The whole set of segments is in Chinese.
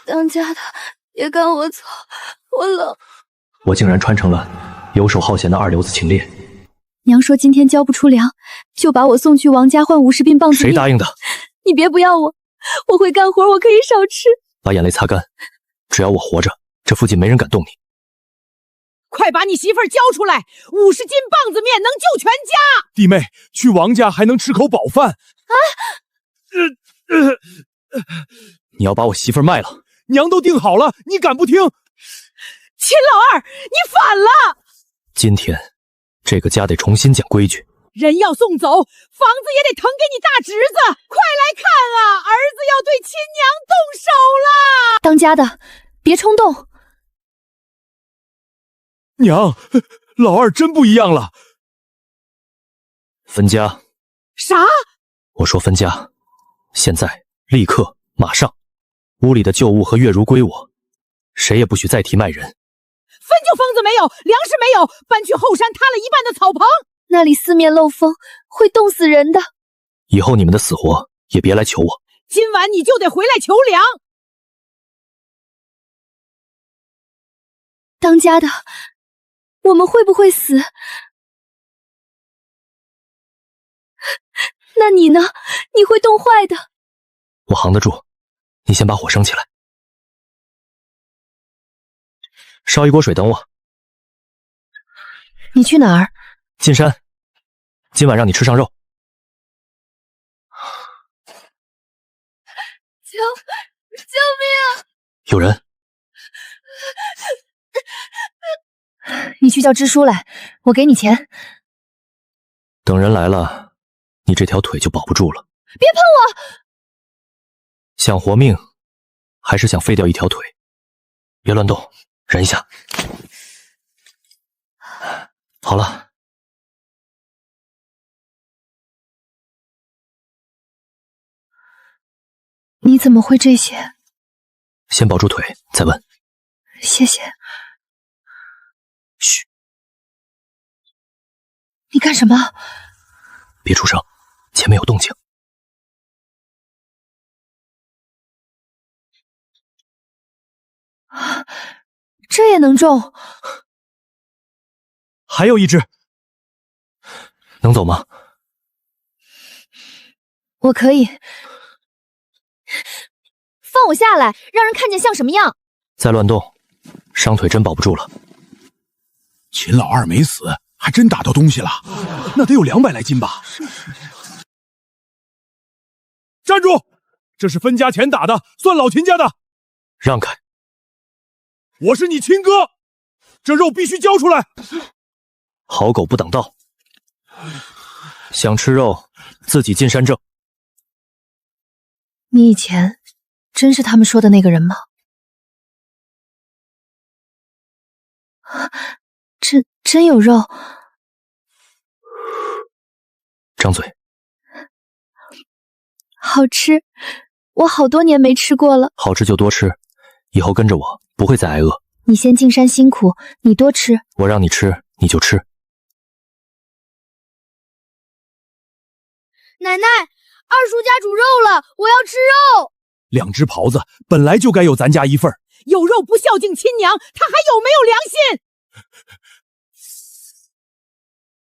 当家的，别赶我走，我冷。我竟然穿成了游手好闲的二流子秦烈。娘说今天交不出粮，就把我送去王家换50锭棒子面。谁答应的？你别不要我，我会干活，我可以少吃。把眼泪擦干，只要我活着，这附近没人敢动你。快把你媳妇儿交出来！50斤棒子面能救全家。弟妹，去王家还能吃口饱饭。啊！你要把我媳妇儿卖了？娘都定好了，你敢不听？秦老二，你反了！今天这个家得重新讲规矩。人要送走，房子也得腾给你大侄子。快来看啊，儿子要对亲娘动手了！当家的，别冲动。娘，老二真不一样了。分家。啥？我说分家，现在立刻马上，屋里的旧物和月如归我，谁也不许再提卖人。分就疯子没有，粮食没有，搬去后山塌了一半的草棚，那里四面漏风，会冻死人的。以后你们的死活也别来求我。今晚你就得回来求粮。当家的，我们会不会死？那你呢？你会冻坏的。我扛得住，你先把火升起来。烧一锅水等我。你去哪儿？进山，今晚让你吃上肉。救命啊！有人。你去叫支书来，我给你钱。等人来了，你这条腿就保不住了。别碰我！想活命，还是想废掉一条腿？别乱动，忍一下。好了。你怎么会这些？先保住腿，再问。谢谢。嘘。你干什么？别出声，前面有动静。这也能中？还有一只。能走吗？我可以。放我下来，让人看见像什么样？再乱动，伤腿真保不住了。秦老二没死，还真打到东西了，那得有200来斤吧。站住！这是分家前打的，算老秦家的。让开！我是你亲哥，这肉必须交出来。好狗不挡道，想吃肉自己进山挣。你以前真是他们说的那个人吗？真有肉。张嘴。好吃，我好多年没吃过了。好吃就多吃，以后跟着我不会再挨饿。你先进山辛苦，你多吃。我让你吃你就吃。奶奶，二叔家煮肉了，我要吃肉。2只狍子本来就该有咱家一份，有肉不孝敬亲娘，他还有没有良心？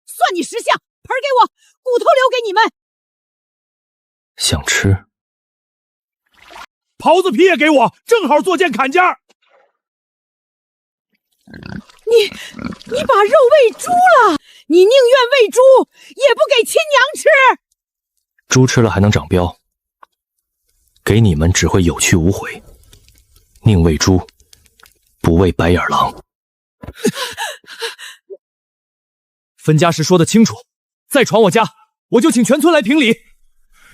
算你识相，盆给我，骨头留给你们。想吃？狍子皮也给我，正好做件坎肩。你把肉喂猪了？你宁愿喂猪，也不给亲娘吃。猪吃了还能长膘，给你们只会有去无回。宁喂猪，不喂白眼狼。分家时说得清楚，再闯我家，我就请全村来评理。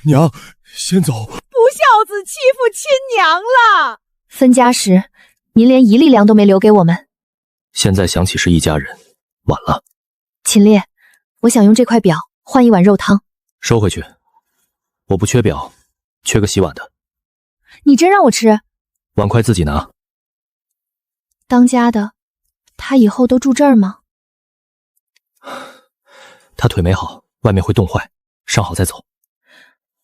娘，先走。不孝子欺负亲娘了。分家时，您连1粒粮都没留给我们。现在想起是一家人，晚了。秦烈，我想用这块表换一碗肉汤。收回去，我不缺表，缺个洗碗的。你真让我吃？碗筷自己拿。当家的，他以后都住这儿吗？他腿没好，外面会冻坏，伤好再走。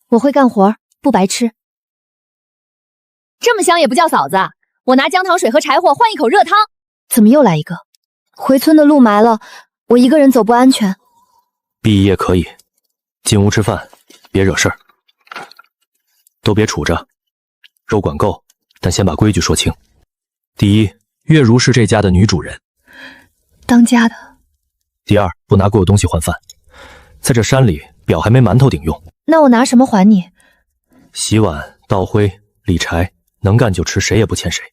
我会干活，不白吃。这么香也不叫嫂子？我拿姜糖水和柴火换一口热汤。怎么又来一个？回村的路埋了，我一个人走不安全。毕业可以，进屋吃饭，别惹事儿。都别杵着，肉管够，但先把规矩说清。第一，月如是这家的女主人，当家的。第二，不拿过有东西换饭，在这山里表还没馒头顶用。那我拿什么还你？洗碗、倒灰、理柴，能干就吃，谁也不欠谁。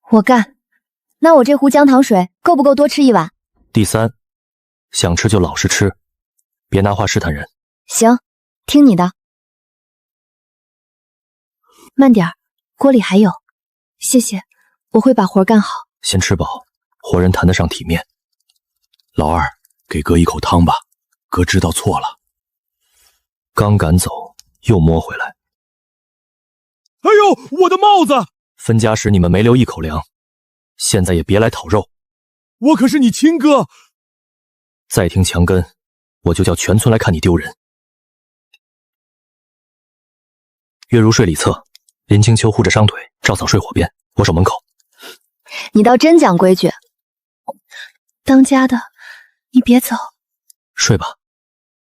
我干。那我这壶姜糖水够不够多吃一碗？第三，想吃就老实吃，别拿话试探人。行，听你的。慢点儿，锅里还有。谢谢，我会把活干好。先吃饱，活人谈得上体面。老二，给哥一口汤吧，哥知道错了。刚赶走，又摸回来。哎呦，我的帽子！分家时你们没留一口粮，现在也别来讨肉。我可是你亲哥。再听墙根，我就叫全村来看你丢人。月如睡里侧，林清秋护着伤腿，赵嫂睡火边，我守门口。你倒真讲规矩。当家的，你别走。睡吧，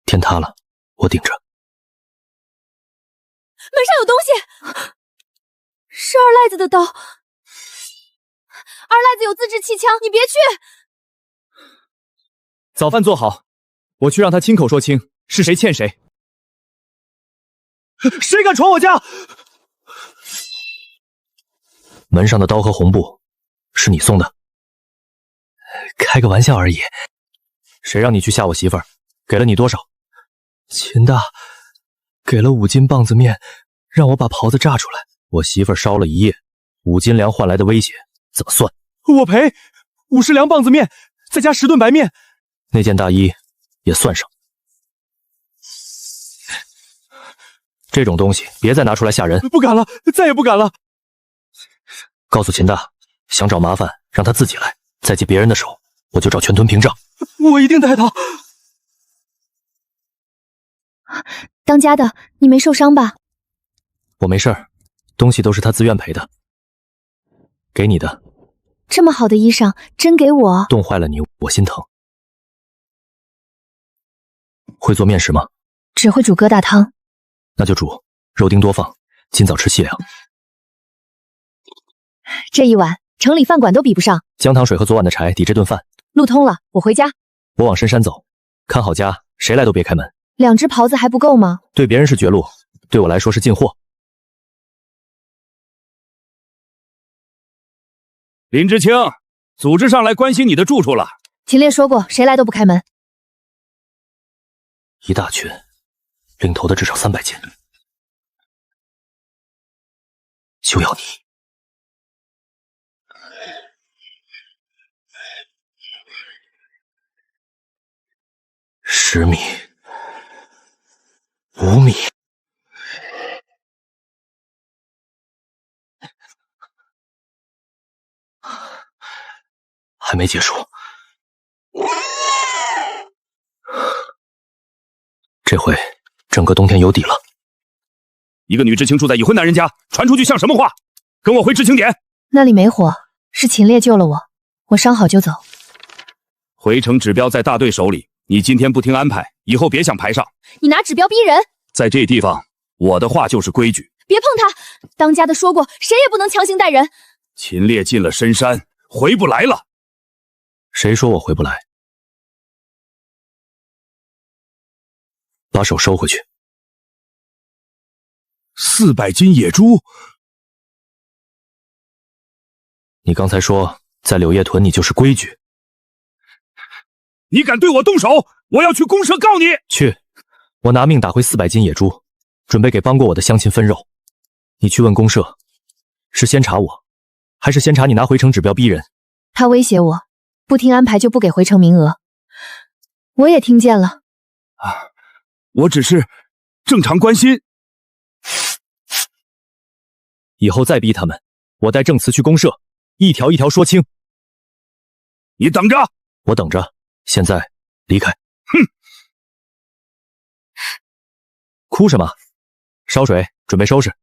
天塌了，我顶着。门上有东西，是二赖子的刀。二赖子有自制气枪，你别去。早饭做好，我去让他亲口说清是谁欠谁。谁敢闯我家？门上的刀和红布是你送的？开个玩笑而已。谁让你去吓我媳妇儿？给了你多少？秦大给了5斤棒子面，让我把袍子炸出来。我媳妇儿烧了一夜，5斤粮换来的威胁怎么算？我赔50两棒子面，再加10顿白面。那件大衣也算上。这种东西别再拿出来吓人。不敢了，再也不敢了。告诉秦大，想找麻烦让他自己来，再借别人的手，我就找全屯屏障。我一定带他。当家的，你没受伤吧？我没事儿，东西都是他自愿赔的。给你的。这么好的衣裳，真给我？冻坏了你，我心疼。会做面食吗？只会煮疙瘩汤。那就煮，肉丁多放，今早吃细粮。这一碗城里饭馆都比不上。姜糖水和昨晚的柴抵这顿饭。路通了，我回家。我往深山走，看好家，谁来都别开门。2只袍子还不够吗？对别人是绝路，对我来说是进货。林知青，组织上来关心你的住处了。秦烈说过，谁来都不开门。一大群，领头的至少300斤，就要你。10米，5米，还没结束。这回整个冬天有底了。一个女知青住在已婚男人家，传出去像什么话？跟我回知青点。那里没火，是秦烈救了我，我伤好就走。回城指标在大队手里，你今天不听安排，以后别想排上。你拿指标逼人，在这地方，我的话就是规矩。别碰他！当家的说过，谁也不能强行带人。秦烈进了深山，回不来了。谁说我回不来？把手收回去。400斤野猪？你刚才说在柳叶屯你就是规矩。你敢对我动手，我要去公社告你！去，我拿命打回400斤野猪，准备给帮过我的乡亲分肉。你去问公社，是先查我，还是先查你拿回城指标逼人？他威胁我，不听安排就不给回城名额。我也听见了。我只是正常关心。以后再逼他们，我带证词去公社，一条一条说清。你等着！我等着。现在离开。哼！哭什么？烧水，准备收拾。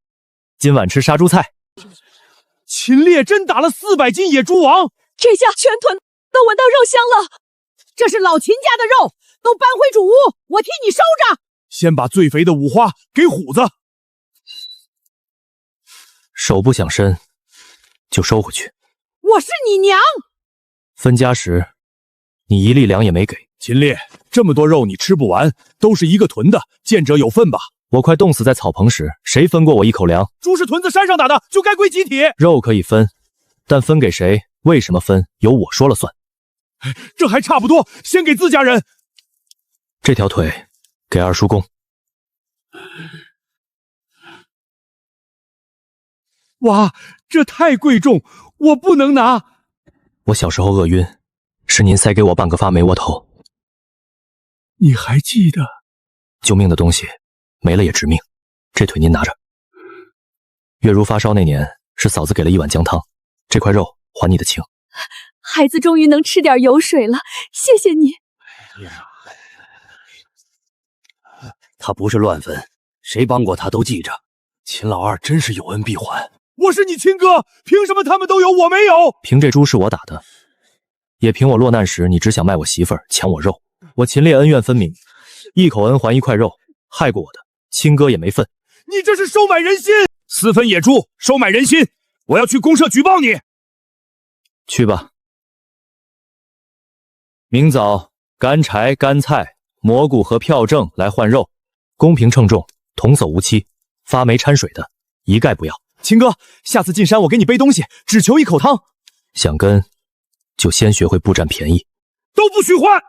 今晚吃杀猪菜。秦烈真打了400斤野猪王，这下全屯都闻到肉香了。这是老秦家的肉，都搬回主屋，我替你收着。先把最肥的五花给虎子。手不想伸，就收回去。我是你娘。分家时，你1粒粮也没给。秦烈，这么多肉你吃不完，都是一个屯的，见者有份吧。我快冻死在草棚时，谁分过我一口粮？猪是屯子山上打的，就该归集体。肉可以分，但分给谁，为什么分，由我说了算。这还差不多，先给自家人。这条腿给二叔公。哇，这太贵重，我不能拿。我小时候饿晕，是您塞给我半个发霉窝头。你还记得？救命的东西没了也致命，这腿您拿着。月如发烧那年，是嫂子给了1碗姜汤，这块肉还你的情。孩子终于能吃点油水了，谢谢你。他不是乱分，谁帮过他都记着。秦老二真是有恩必还。我是你亲哥，凭什么他们都有我没有？凭这猪是我打的，也凭我落难时你只想卖我媳妇儿抢我肉。我秦烈恩怨分明，一口恩还1块肉，害过我的亲哥也没份。你这是收买人心，私分野猪，收买人心！我要去公社举报你。去吧。明早干柴、干菜、蘑菇和票证来换肉，公平称重，童叟无欺，发霉掺水的一概不要。秦哥，下次进山我给你背东西，只求一口汤。想跟，就先学会不占便宜。都不许换！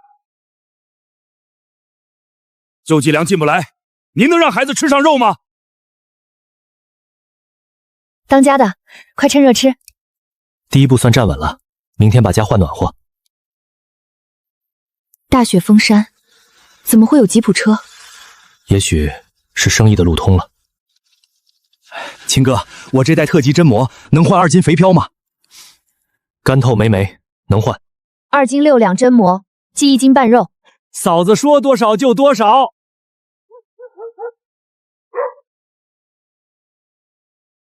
救济粮进不来，您能让孩子吃上肉吗？当家的，快趁热吃。第一步算站稳了，明天把家换暖和。大雪封山，怎么会有吉普车？也许是生意的路通了。秦哥，我这袋特级真馍能换2斤肥膘吗？干透没煤能换。2斤6两真馍，计1斤半肉。嫂子说多少就多少。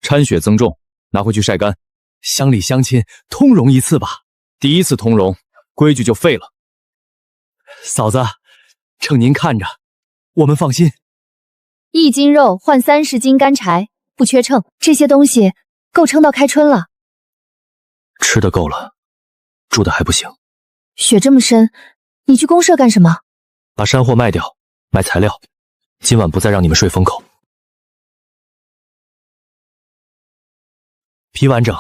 掺血增重，拿回去晒干。乡里乡亲通融一次吧。第一次通融，规矩就废了。嫂子，趁您看着，我们放心。1斤肉换30斤干柴，不缺秤，这些东西够撑到开春了。吃的够了，住的还不行。雪这么深，你去公社干什么？把山货卖掉，买材料。今晚不再让你们睡风口。皮完整，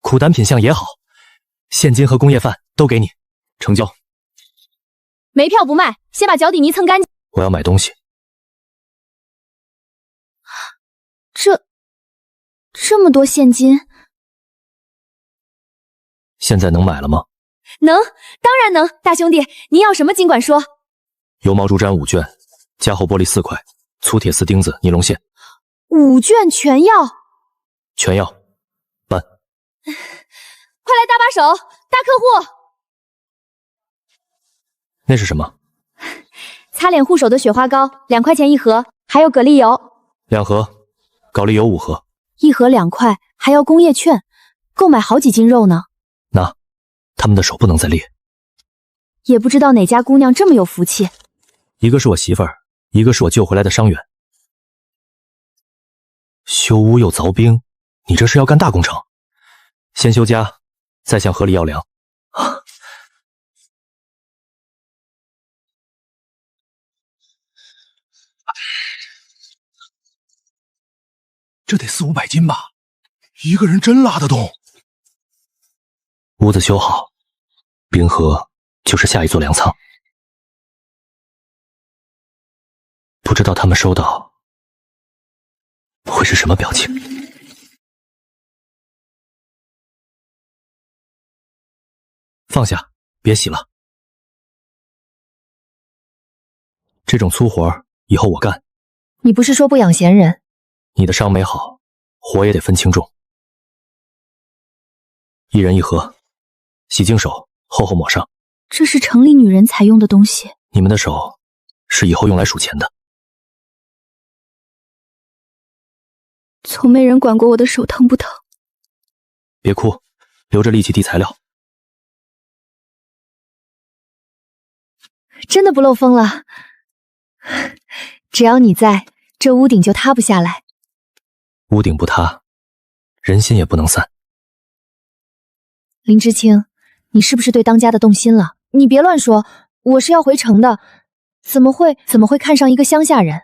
苦胆品相也好，现金和工业饭都给你，成交。没票不卖，先把脚底泥蹭干净。我要买东西。这么多现金，现在能买了吗？能，当然能。大兄弟，您要什么尽管说。油毛竹毡5卷，加厚玻璃4块，粗铁丝钉子，尼龙线。5卷全要？全要。办。快来搭把手，大客户。那是什么？擦脸护手的雪花膏，2块钱1盒，还有蛤蜊油。2盒，蛤蜊油5盒，1盒2块，还要工业券，够买好几斤肉呢。拿，他们的手不能再裂。也不知道哪家姑娘这么有福气。一个是我媳妇儿，一个是我救回来的伤员。修屋又凿冰，你这是要干大工程？先修家，再向河里要粮。这得400、500斤吧？一个人真拉得动。屋子修好，冰河就是下一座粮仓。不知道他们收到会是什么表情。放下，别洗了。这种粗活以后我干。你不是说不养闲人？你的伤没好，活也得分轻重。1人1盒，洗净手，厚厚抹上。这是城里女人才用的东西。你们的手是以后用来数钱的。从没人管过我的手疼不疼。别哭，留着力气递材料。真的不漏风了，只要你在，这屋顶就塌不下来。屋顶不塌，人心也不能散。林知青，你是不是对当家的动心了？你别乱说，我是要回城的，怎么会看上一个乡下人？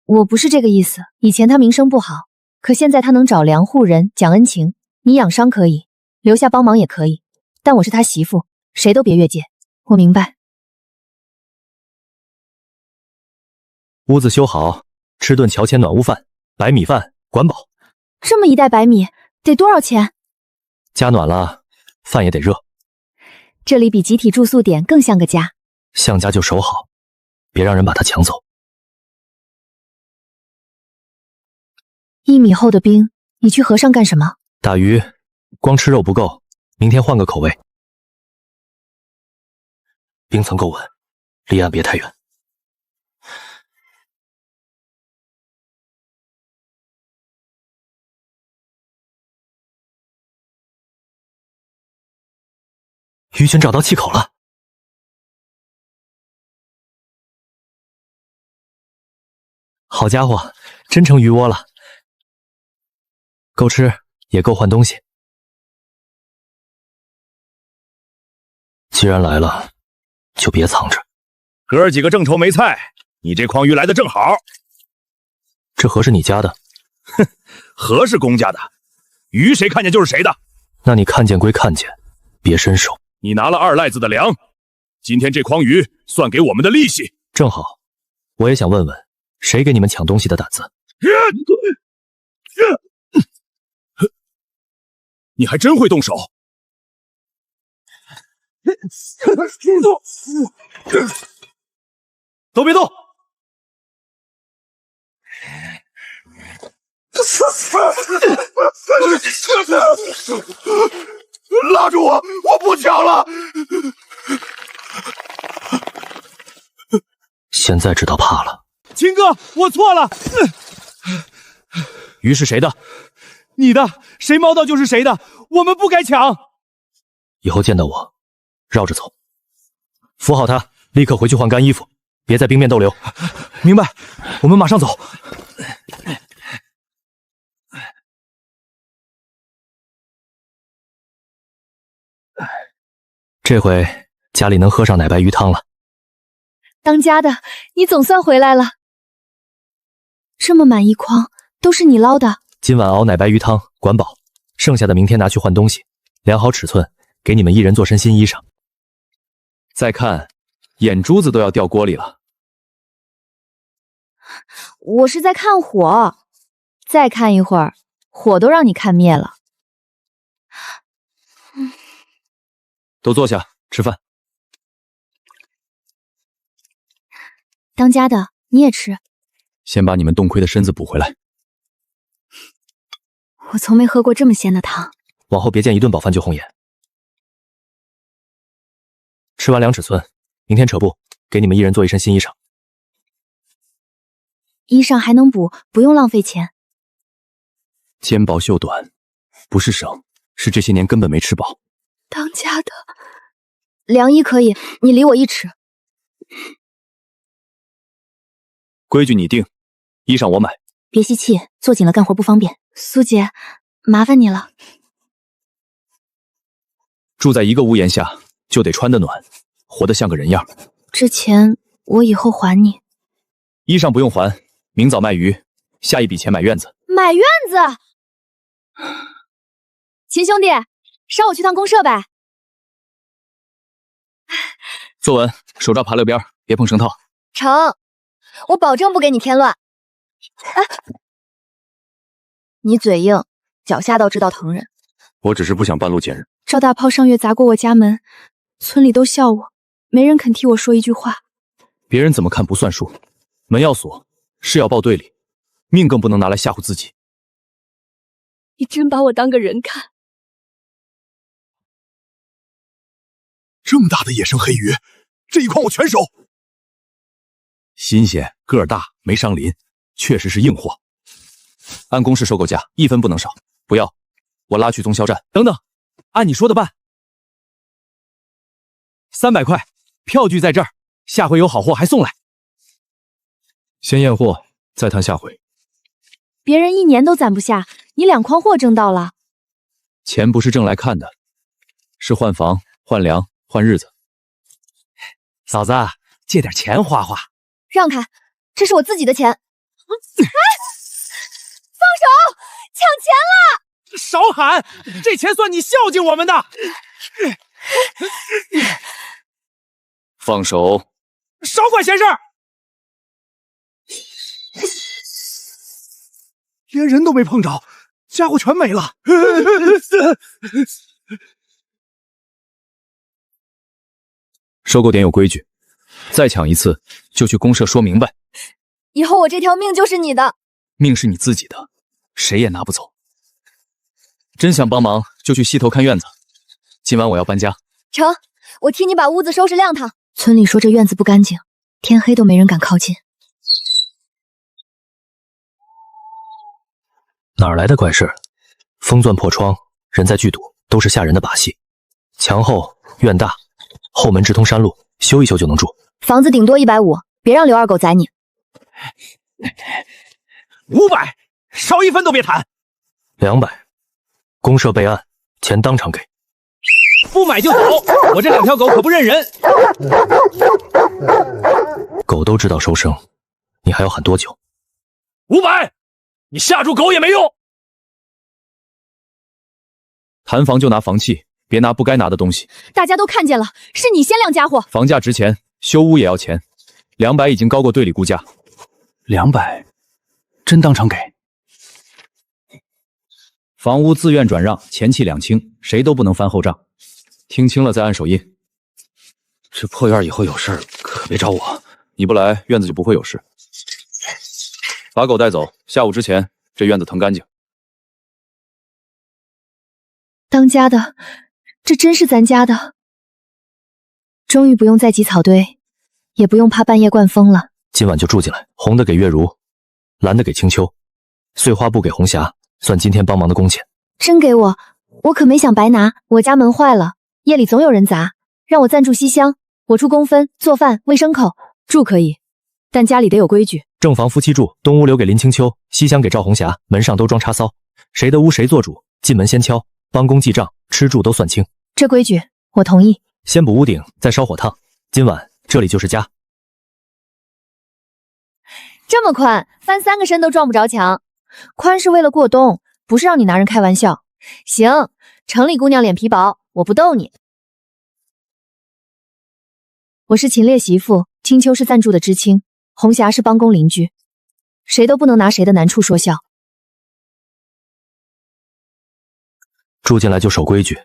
我不是这个意思。以前他名声不好，可现在他能找梁户人讲恩情，你养伤可以，留下帮忙也可以，但我是他媳妇，谁都别越界。我明白。屋子修好，吃顿乔迁暖屋饭，白米饭管饱。这么一袋白米得多少钱？家暖了，饭也得热。这里比集体住宿点更像个家。像家就守好，别让人把它抢走。1米厚的冰，你去河上干什么？打鱼，光吃肉不够，明天换个口味。冰层够稳，离岸别太远。鱼群找到气口了。好家伙，真成鱼窝了，够吃也够换东西。既然来了，就别藏着。哥儿几个正愁没菜，你这筐鱼来的正好。这河是你家的？哼，河是公家的，鱼谁看见就是谁的。那你看见归看见，别伸手。你拿了二赖子的粮，今天这筐鱼算给我们的利息。正好，我也想问问，谁给你们抢东西的胆子？你还真会动手！都别动！拉住我！我不抢了！现在知道怕了。秦哥，我错了。鱼是谁的？你的，谁猫到就是谁的，我们不该抢。以后见到我，绕着走。扶好他，立刻回去换干衣服，别在冰面逗留。明白，我们马上走。这回家里能喝上奶白鱼汤了。当家的，你总算回来了。这么满一筐，都是你捞的。今晚熬奶白鱼汤，管饱，剩下的明天拿去换东西，量好尺寸，给你们一人做身新衣裳。再看，眼珠子都要掉锅里了。我是在看火，再看一会儿，火都让你看灭了。都坐下吃饭。当家的，你也吃。先把你们冻亏的身子补回来。我从没喝过这么鲜的汤。往后别见一顿饱饭就红眼。吃完量尺寸，明天扯布，给你们一人做一身新衣裳。衣裳还能补，不用浪费钱。肩薄袖短，不是省，是这些年根本没吃饱。当家的，凉衣可以，你离我1尺。规矩你定，衣裳我买。别吸气，坐紧了干活不方便。苏姐，麻烦你了。住在一个屋檐下，就得穿得暖，活得像个人样。这钱我以后还你。衣裳不用还，明早卖鱼，下一笔钱买院子。买院子？秦兄弟，捎我去趟公社呗。坐稳，手抓爬溜边，别碰绳套。成，我保证不给你添乱。你嘴硬，脚下倒知道疼人。我只是不想半路见人。赵大炮上月砸过我家门，村里都笑我，没人肯替我说一句话。别人怎么看不算数，门要锁，事要报队里，命更不能拿来吓唬自己。你真把我当个人看？这么大的野生黑鱼，这一筐我全收。新鲜，个儿大，没伤鳞，确实是硬货。按公式收购价，1分不能少。不要，我拉去宗销站。等等，按你说的办。300块，票据在这儿，下回有好货还送来。先验货，再谈下回。别人1年都攒不下，你2筐货挣到了。钱不是挣来看的，是换房、换粮、换日子。嫂子，借点钱花花。让开，这是我自己的钱。放手！抢钱了！少喊，这钱算你孝敬我们的。放手！少管闲事！连人都没碰着，家伙全没了。收购点有规矩，再抢一次就去公社说明白。以后我这条命就是你的。命是你自己的，谁也拿不走。真想帮忙就去西头看院子，今晚我要搬家。成，我替你把屋子收拾亮堂。村里说这院子不干净，天黑都没人敢靠近。哪儿来的怪事？封钻破窗，人在剧堵，都是吓人的把戏。墙厚院大，后门直通山路，修一修就能住。房子顶多150，别让刘二狗宰你。500，少1分都别谈。200，公社备案，钱当场给。不买就走，我这2条狗可不认人。狗都知道收声，你还要喊多久？500，你吓住狗也没用。谈房就拿房契，别拿不该拿的东西。大家都看见了，是你先亮家伙。房价值钱，修屋也要钱，200已经高过队里估价。200，真当场给？房屋自愿转让，前契2清，谁都不能翻后账。听清了再按手印。这破院以后有事可别找我。你不来，院子就不会有事。把狗带走，下午之前这院子腾干净。当家的，这真是咱家的。终于不用再挤草堆，也不用怕半夜灌风了。今晚就住进来，红的给月如，蓝的给青秋，碎花布给红霞，算今天帮忙的工钱。真给我，我可没想白拿。我家门坏了，夜里总有人砸，让我暂住西厢，我出公分、做饭、喂牲口。住可以，但家里得有规矩。正房夫妻住，东屋留给林青秋，西厢给赵红霞，门上都装插骚，谁的屋谁做主，进门先敲，帮工记账，吃住都算清。这规矩我同意。先补屋顶，再烧火烫。今晚这里就是家。这么宽，翻3个身都撞不着墙。宽是为了过冬，不是让你拿人开玩笑。行，城里姑娘脸皮薄，我不逗你。我是秦烈媳妇，青秋是暂住的知青，红霞是帮工邻居，谁都不能拿谁的难处说笑。住进来就守规矩，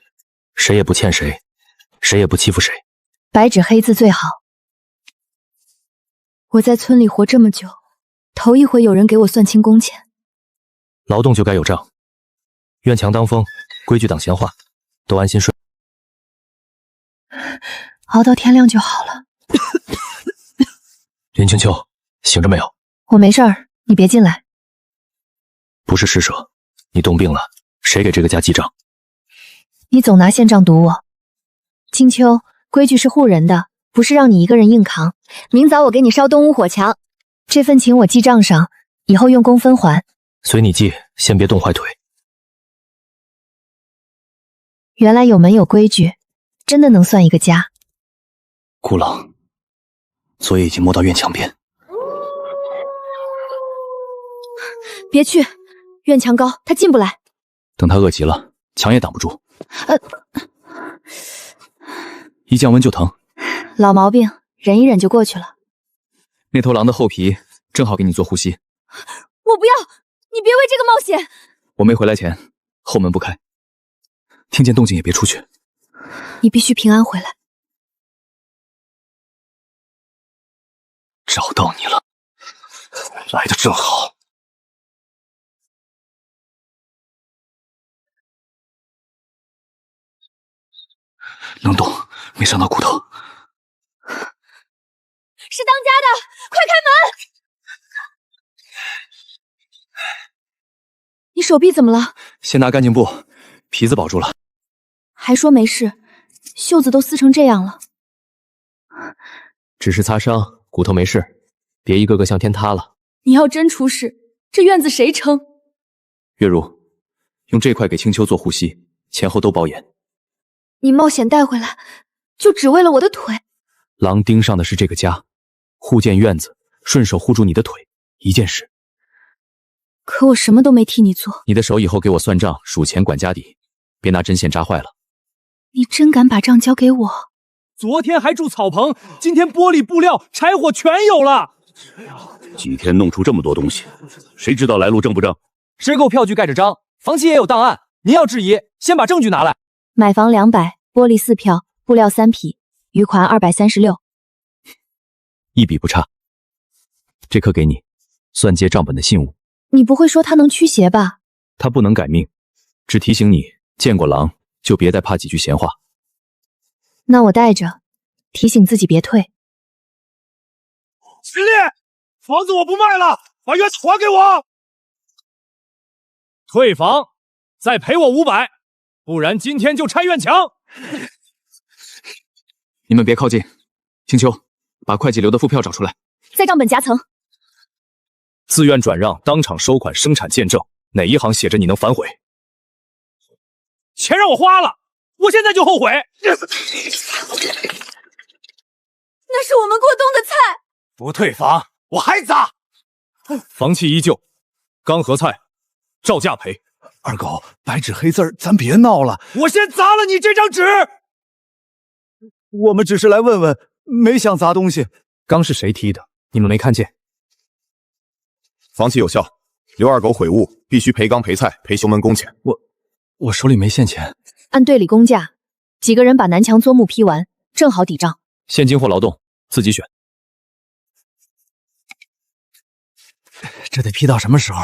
谁也不欠谁，谁也不欺负谁。白纸黑字最好。我在村里活这么久，头一回有人给我算清工钱。劳动就该有账，院墙当风，规矩挡闲话，都安心睡。熬到天亮就好了。林青秋，醒着没有？我没事儿，你别进来。不是施舍，你冻病了，谁给这个家记账？你总拿现账堵我。青秋，规矩是护人的，不是让你一个人硬扛。明早我给你烧东屋火墙，这份情我记账上，以后用工分还。随你记，先别冻坏腿。原来有门有规矩，真的能算一个家。孤冷，昨夜已经摸到院墙边。别去，院墙高，他进不来。等他饿极了，墙也挡不住。一降温就疼，老毛病，忍一忍就过去了。那头狼的厚皮正好给你做护膝。我不要，你别为这个冒险。我没回来前，后门不开，听见动静也别出去。你必须平安回来。找到你了，来的正好。能动，没伤到骨头。是当家的，快开门！手臂怎么了？先拿干净布，皮子保住了。还说没事，袖子都撕成这样了。只是擦伤，骨头没事，别一个个向天塌了。你要真出事，这院子谁撑？月如，用这块给青秋做护膝，前后都包严。你冒险带回来，就只为了我的腿？狼盯上的是这个家，护建院子，顺手护住你的腿，一件事。可我什么都没替你做。你的手以后给我算账、数钱、管家底，别拿针线扎坏了。你真敢把账交给我？昨天还住草棚，今天玻璃、布料、柴火全有了。几天弄出这么多东西，谁知道来路正不正？申购票据盖着章，房契也有档案。您要质疑，先把证据拿来。买房200，玻璃4票，布料3匹，余款236，一笔不差。这颗给你，算借账本的信物。你不会说它能驱邪吧？它不能改命，只提醒你，见过狼就别再怕几句闲话。那我带着，提醒自己别退。秦烈，房子我不卖了，把院子还给我。退房，再赔我500，不然今天就拆院墙。你们别靠近。青秋，把会计留的付票找出来，在账本夹层。自愿转让，当场收款，生产见证，哪一行写着你能反悔？钱让我花了，我现在就后悔。那是我们过冬的菜。不退房，我还砸。房契依旧，刚和菜照价赔。二狗，白纸黑字，咱别闹了。我先砸了你这张纸。我们只是来问问，没想砸东西。刚是谁踢的？你们没看见？房契有效，刘二狗毁物，必须赔缸赔菜赔修门工钱。我手里没现钱。按队里公价，几个人把南墙作木劈完，正好抵账。现金或劳动，自己选。这得劈到什么时候？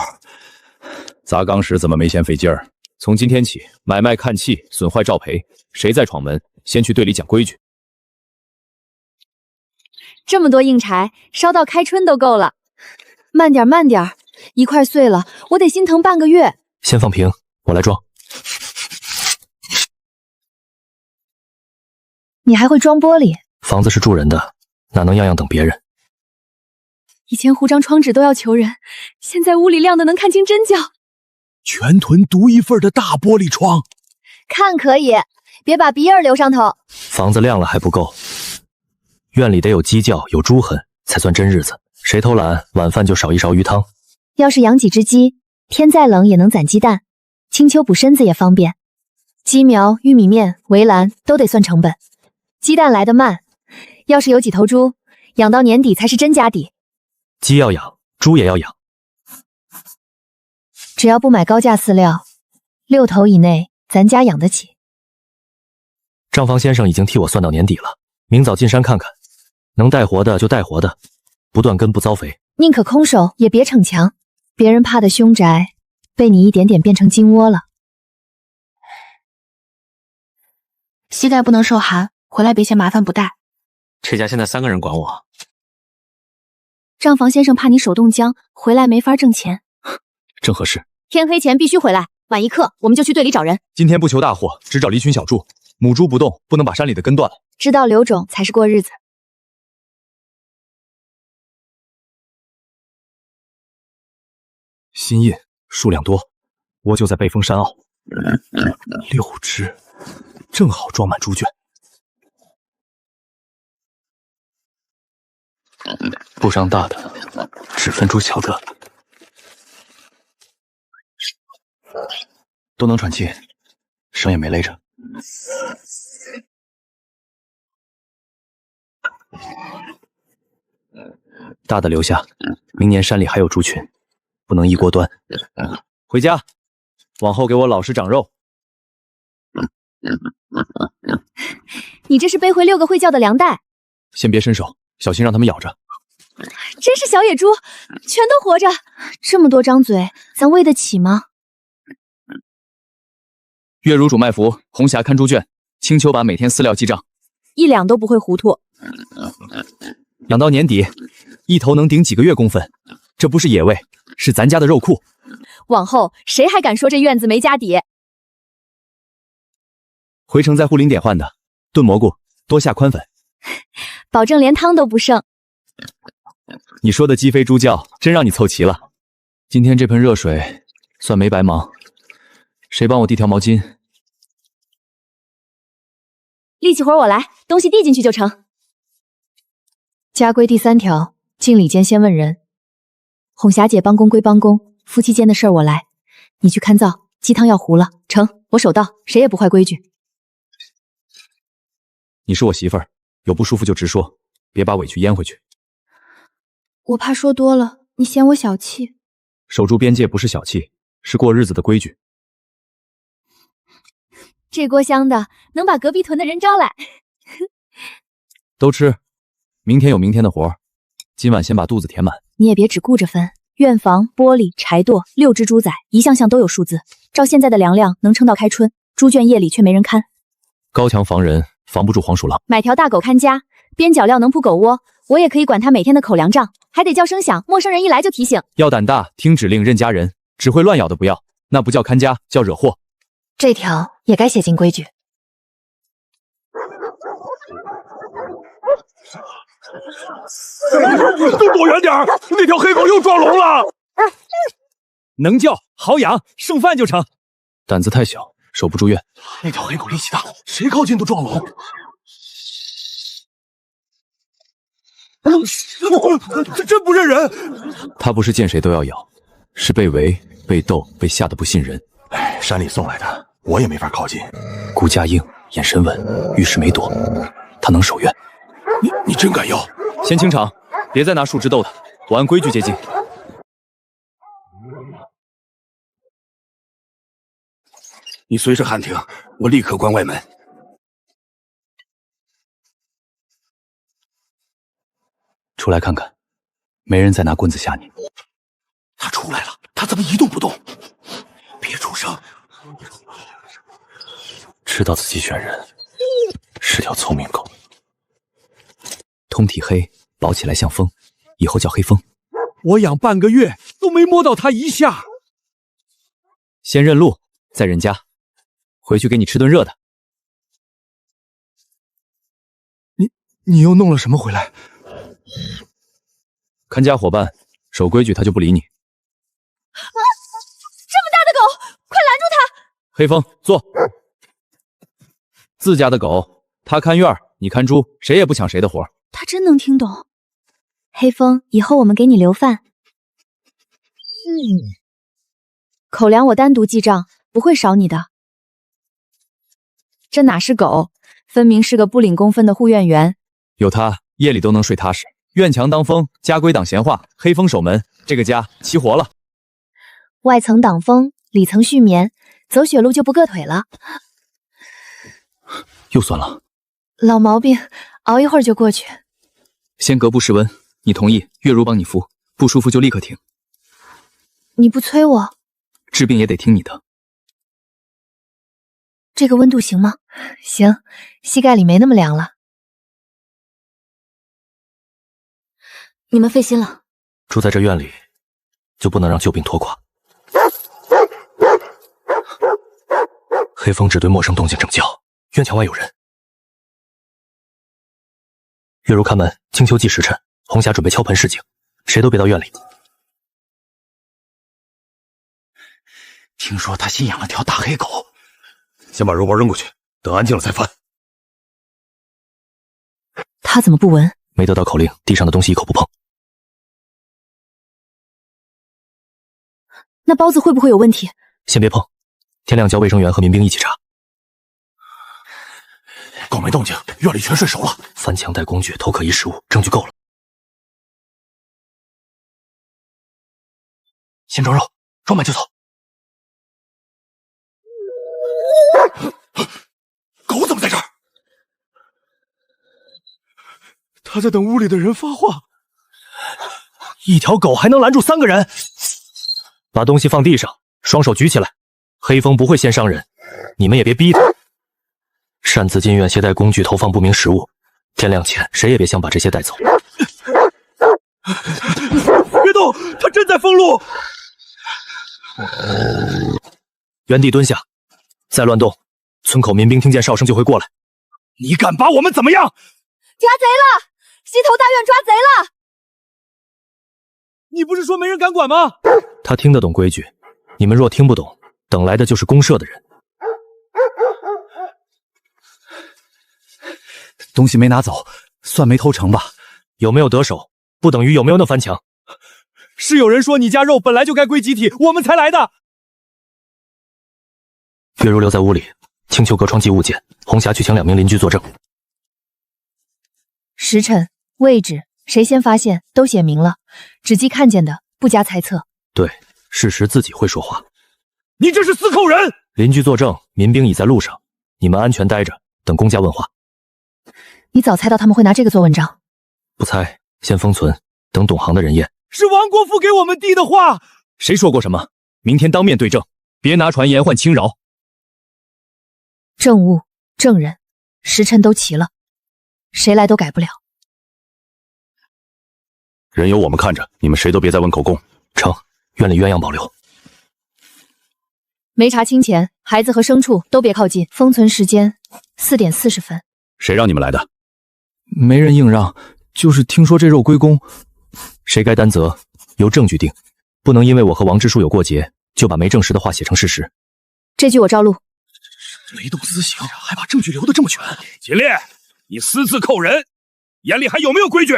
砸缸时怎么没嫌费劲儿？从今天起，买卖看气，损坏照赔。谁再闯门，先去队里讲规矩。这么多硬柴，烧到开春都够了。慢点，慢点，一块碎了，我得心疼半个月。先放平，我来装。你还会装玻璃？房子是住人的，哪能样样等别人？以前糊张窗纸都要求人，现在屋里亮的能看清真假。全屯独一份的大玻璃窗，看可以，别把鼻印留上头。房子亮了还不够，院里得有鸡叫，有猪痕，才算真日子。谁偷懒，晚饭就少一勺鱼汤。要是养几只鸡，天再冷也能攒鸡蛋，清秋补身子也方便。鸡苗、玉米面、围栏都得算成本，鸡蛋来得慢。要是有几头猪，养到年底才是真家底。鸡要养，猪也要养。只要不买高价饲料，6头以内咱家养得起。账房先生已经替我算到年底了，明早进山看看，能带活的就带活的，不断根不遭肥。宁可空手也别逞强，别人怕的凶宅被你一点点变成金窝了。膝盖不能受寒，回来别嫌麻烦不带。这家现在3个人管我。账房先生怕你手冻僵，回来没法挣钱。正合适。天黑前必须回来，晚一刻我们就去队里找人。今天不求大祸，只找离群小猪。母猪不动，不能把山里的根断了。知道留种才是过日子。新印数量多，我就在背风山坳，6只，正好装满猪圈。不伤大的，只分出小的。都能喘气，绳也没勒着。大的留下，明年山里还有猪群，不能一锅端。回家，往后给我老实长肉。你这是背回6个会叫的粮袋。先别伸手，小心让他们咬着。真是小野猪，全都活着。这么多张嘴，咱喂得起吗？月如主卖符，红霞看猪圈，青秋把每天饲料记账，1两都不会糊涂。养到年底，一头能顶几个月工分，这不是野味，是咱家的肉库。往后谁还敢说这院子没家底？回城在护林点换的，炖蘑菇，多下宽粉，保证连汤都不剩。你说的鸡飞猪叫，真让你凑齐了。今天这盆热水算没白忙，谁帮我递条毛巾？力气活我来，东西递进去就成。家规第3条，进礼间先问人。红霞姐帮工归帮工，夫妻间的事儿我来。你去看灶，鸡汤要糊了，成，我守到，谁也不坏规矩。你是我媳妇儿，有不舒服就直说，别把委屈咽回去。我怕说多了，你嫌我小气。守住边界不是小气，是过日子的规矩。这锅香的，能把隔壁屯的人招来。都吃，明天有明天的活，今晚先把肚子填满。你也别只顾着分，院房、玻璃、柴垛、6只猪仔，一项项都有数字。照现在的粮量，能撑到开春。猪圈夜里却没人看，高墙防人，防不住黄鼠狼。买条大狗看家，边角料能铺狗窝，我也可以管他每天的口粮账，还得叫声响，陌生人一来就提醒。要胆大，听指令认家人，只会乱咬的不要，那不叫看家，叫惹祸。这条也该写进规矩。都躲远点儿！那条黑狗又撞笼了。能叫好养，剩饭就成。胆子太小，守不住院。那条黑狗力气大，谁靠近都撞笼。这真不认人。他不是见谁都要咬，是被围、被斗、被吓得不信人。哎，山里送来的，我也没法靠近。骨架硬，眼神稳，遇事没躲，他能守院。你真敢要？先清场，别再拿树枝逗他，我按规矩接近。你随时喊停，我立刻关外门。出来看看，没人再拿棍子吓你。他出来了，他怎么一动不动？别出声。知道自己选人，是条聪明狗。通体黑，保起来像风，以后叫黑风。我养半个月都没摸到它一下。先认路，再认家。回去给你吃顿热的。你又弄了什么回来？看家伙伴，守规矩他就不理你。这么大的狗，快拦住它！黑风，坐。自家的狗，他看院，你看猪，谁也不抢谁的活。他真能听懂。黑风，以后我们给你留饭。口粮我单独记账，不会少你的。这哪是狗，分明是个不领工分的护院员。有他，夜里都能睡踏实。院墙当风，家规挡闲话，黑风守门，这个家齐活了。外层挡风，里层续眠，走雪路就不硌腿了。又酸了。老毛病，熬一会儿就过去。先隔布室温，你同意，月如帮你敷，不舒服就立刻停。你不催我，治病也得听你的。这个温度行吗？行，膝盖里没那么凉了。你们费心了。住在这院里，就不能让旧病拖垮。黑风只对陌生动静这么叫，院墙外有人。月如看门，清秋祭时辰，红霞准备敲盆示警，谁都别到院里。听说他新养了条大黑狗，先把肉包扔过去，等安静了再翻。他怎么不闻？没得到口令，地上的东西一口不碰。那包子会不会有问题？先别碰，天亮叫卫生员和民兵一起查。狗没动静，院里全睡熟了。翻墙带工具，偷可疑失物，证据够了。先装肉，装满就走。狗怎么在这儿？他在等屋里的人发话。一条狗还能拦住3个人？把东西放地上，双手举起来。黑风不会先伤人，你们也别逼他。擅自进院携带工具，投放不明食物。天亮前，谁也别想把这些带走。别动，他真在封路。原地蹲下，再乱动，村口民兵听见哨声就会过来。你敢把我们怎么样？抓贼了！西头大院抓贼了！你不是说没人敢管吗？他听得懂规矩，你们若听不懂，等来的就是公社的人。东西没拿走，算没偷成吧？有没有得手，不等于有没有那番墙。是有人说你家肉本来就该归集体，我们才来的。月如留在屋里，青丘隔窗记物件，红霞去请2名邻居作证。时辰、位置，谁先发现都写明了，只记看见的，不加猜测。对，事实自己会说话。你这是私扣人！邻居作证，民兵已在路上，你们安全待着，等公家问话。你早猜到他们会拿这个做文章？不猜，先封存，等懂行的人验。是王国富给我们递的话。谁说过什么？明天当面对证，别拿传言换轻饶。证物、证人、时辰都齐了，谁来都改不了。人有我们看着，你们谁都别再问口供。成，院里鸳鸯保留。没查清前，孩子和牲畜都别靠近。封存时间4点40分。谁让你们来的？没人硬让，就是听说这肉归公。谁该担责，由证据定，不能因为我和王之书有过节，就把没证实的话写成事实。这句我照录。没动私刑，还把证据留得这么全。秦烈，你私自扣人，眼里还有没有规矩？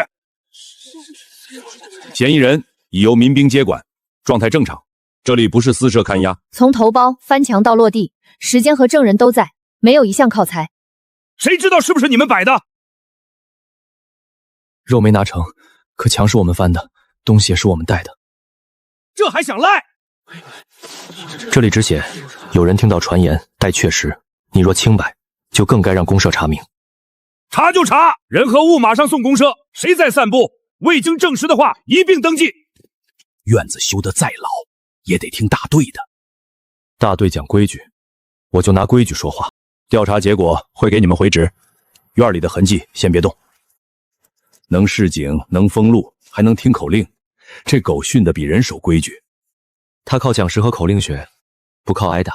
嫌疑人已由民兵接管，状态正常。这里不是私设看押。从头包翻墙到落地，时间和证人都在，没有一项靠猜。谁知道是不是你们摆的？肉没拿成，可墙是我们翻的，东西也是我们带的。这还想赖？这里只写有人听到传言，待确实。你若清白，就更该让公社查明。查就查，人和物马上送公社。谁在散步，未经证实的话，一并登记。院子修得再老，也得听大队的。大队讲规矩，我就拿规矩说话。调查结果会给你们回执。院里的痕迹先别动。能示警，能封路，还能听口令，这狗训得比人守规矩。他靠讲识和口令学，不靠挨打。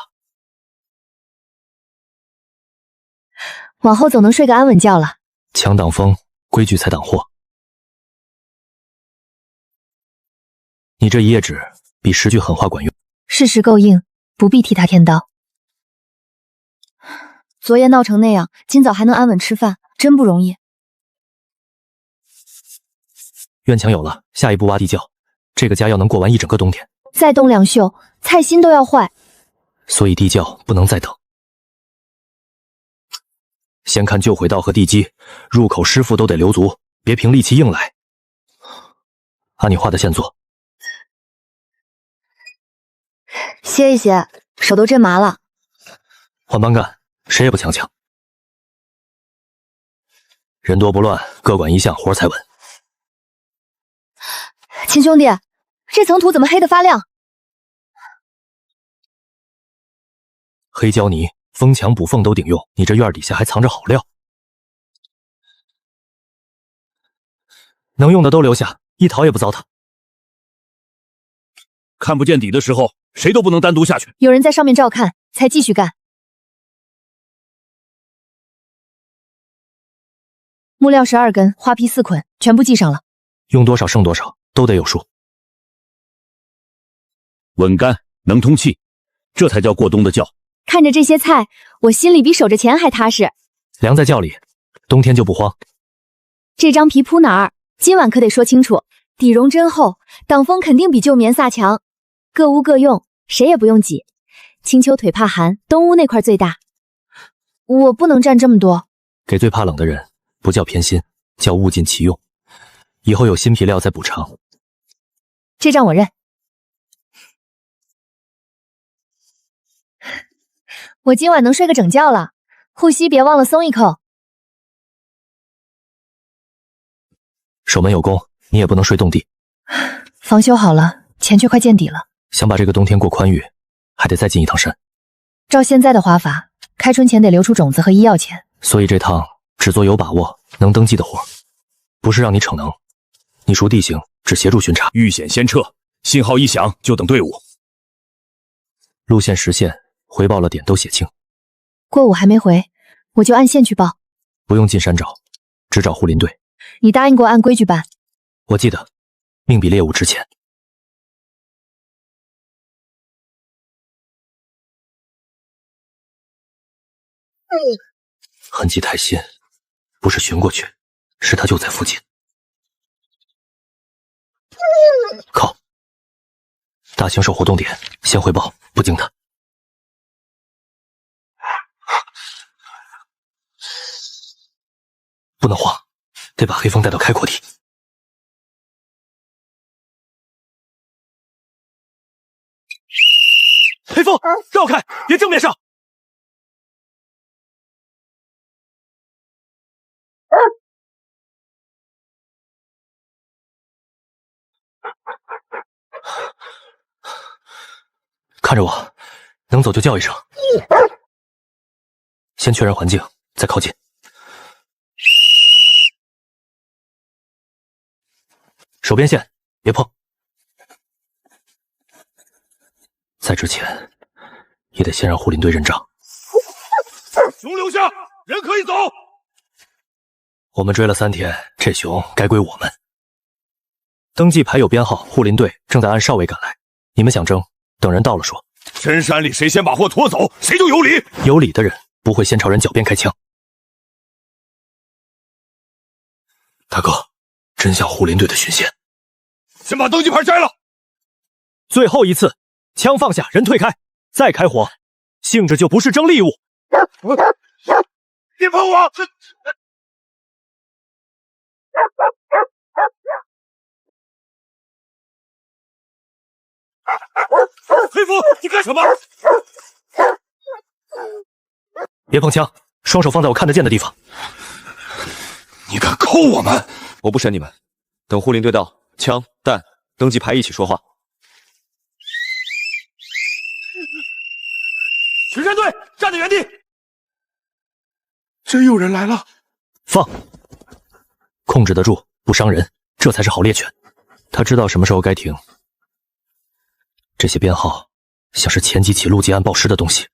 往后总能睡个安稳觉了。墙挡风，规矩才挡祸。你这一页纸比10句狠话管用。事实够硬，不必替他添刀。昨夜闹成那样，今早还能安稳吃饭，真不容易。院墙有了，下一步挖地窖。这个家要能过完一整个冬天。再冻2宿，菜心都要坏。所以地窖不能再等。先看旧轨道和地基，入口师傅都得留足，别凭力气硬来。按你画的线做。歇一歇，手都震麻了。换班干，谁也不强抢。人多不乱，各管一项活才稳。亲兄弟，这层土怎么黑得发亮？黑胶泥封墙补缝都顶用，你这院底下还藏着好料。能用的都留下，一逃也不糟蹋。看不见底的时候，谁都不能单独下去。有人在上面照看，才继续干。木料12根，花坯4捆，全部系上了。用多少剩多少，都得有数。稳干，能通气，这才叫过冬的窖。看着这些菜，我心里比守着钱还踏实。粮在窖里，冬天就不慌。这张皮铺哪儿？今晚可得说清楚。底绒真厚，挡风肯定比旧棉萨强。各屋各用，谁也不用挤。青丘腿怕寒，东屋那块最大。我不能占这么多。给最怕冷的人，不叫偏心，叫物尽其用。以后有新皮料再补偿。这账我认。我今晚能睡个整觉了，护膝别忘了松一口。守门有功，你也不能睡洞地。房修好了，钱却快见底了。想把这个冬天过宽裕，还得再进一趟山。照现在的花法，开春前得留出种子和医药钱。所以这趟只做有把握能登记的活，不是让你逞能。你熟地形，只协助巡查，遇险先撤，信号一响就等队伍。路线实线回报了点都写清。过午还没回，我就按线去报。不用进山找，只找护林队。你答应过按规矩办。我记得，命比猎物值钱。痕迹太新，不是寻过去，是他就在附近。靠！大型守活动点，先汇报，不惊他。不能慌，得把黑风带到开阔地。黑风，绕开，别正面上。看着我，能走就叫一声。先确认环境，再靠近。手边线，别碰。在之前，也得先让护林队认账。熊留下，人可以走。我们追了3天，这熊该归我们。登记牌有编号，护林队正在按哨位赶来。你们想争，等人到了说。深山里谁先把货拖走，谁就有理。有理的人不会先朝人脚边开枪。大哥，真像护林队的巡线。先把登记牌摘了。最后一次，枪放下，人退开，再开火，性质就不是争利物。别碰我！黑风，你干什么？别碰枪，双手放在我看得见的地方。你敢扣我们？我不审你们，等护林队到，枪弹、登记牌一起说话。巡山队站在原地。真有人来了！放，控制得住，不伤人，这才是好猎犬。他知道什么时候该停。这些编号像是前几起路劫案报失的东西。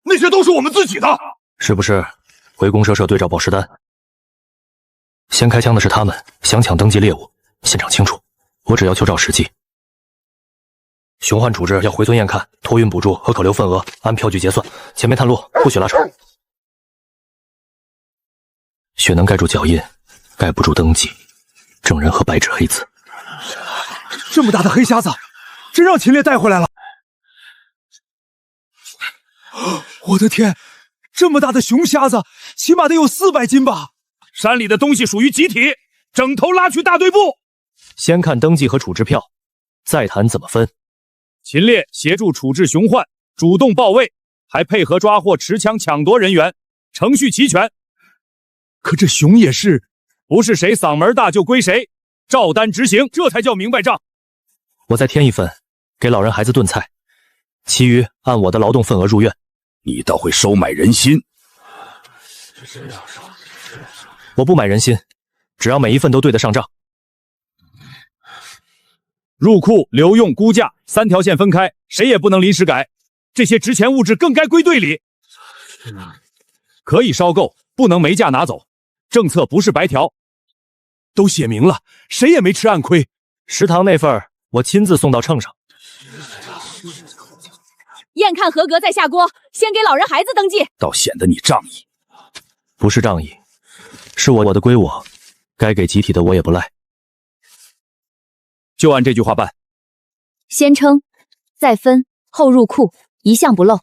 那些都是我们自己的，是不是？回公社对照报失单。先开枪的是他们，想抢登记猎物，现场清楚。我只要求照实际。熊患处置要回村验看，托运补助和可留份额按票据结算。前面探路，不许拉扯。血能盖住脚印，盖不住登记。证人和白纸黑字。这么大的黑瞎子，真让秦烈带回来了！我的天，这么大的熊瞎子，起码得有400斤吧？山里的东西属于集体，整头拉去大队部。先看登记和处置票，再谈怎么分。秦烈协助处置熊患，主动报位，还配合抓获持枪抢夺人员，程序齐全。可这熊也是，不是谁嗓门大就归谁，照单执行，这才叫明白账。我再添一份，给老人孩子炖菜，其余按我的劳动份额入院。你倒会收买人心。我不买人心，只要每一份都对得上账。入库、留用、估价3条线分开，谁也不能临时改。这些值钱物质更该归队里。可以烧够，不能没价拿走。政策不是白条，都写明了，谁也没吃暗亏。食堂那份我亲自送到秤上。验看合格再下锅，先给老人孩子登记。倒显得你仗义。不是仗义，是我的归我，该给集体的我也不赖。就按这句话办。先称，再分，后入库，一项不漏。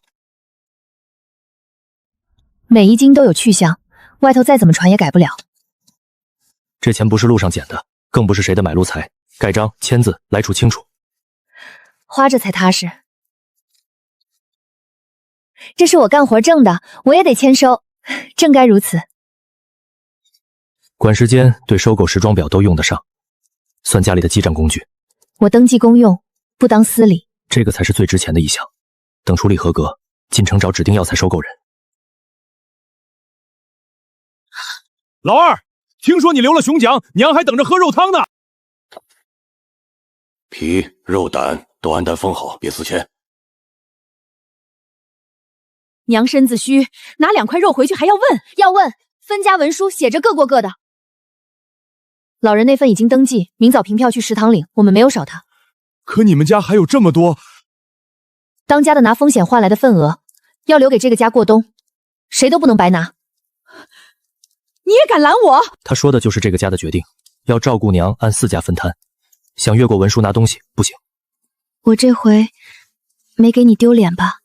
每一斤都有去向，外头再怎么传也改不了。这钱不是路上捡的，更不是谁的买路财，盖章签字来处清楚。花着才踏实。这是我干活挣的，我也得签收，正该如此。管时间对收购时装表都用得上，算家里的记账工具。我登记公用，不当私礼，这个才是最值钱的一项。等处理合格，进城找指定药材收购人。老二，听说你留了熊奖，娘还等着喝肉汤呢。皮、肉、胆都按单封好，别私签。娘身子虚，拿2块肉回去还要问？要问，分家文书写着各过各的。老人那份已经登记，明早凭票去食堂领，我们没有少他。可你们家还有这么多，当家的拿风险换来的份额，要留给这个家过冬，谁都不能白拿。你也敢拦我？他说的就是这个家的决定，要照顾娘按4家分摊，想越过文书拿东西不行。我这回没给你丢脸吧？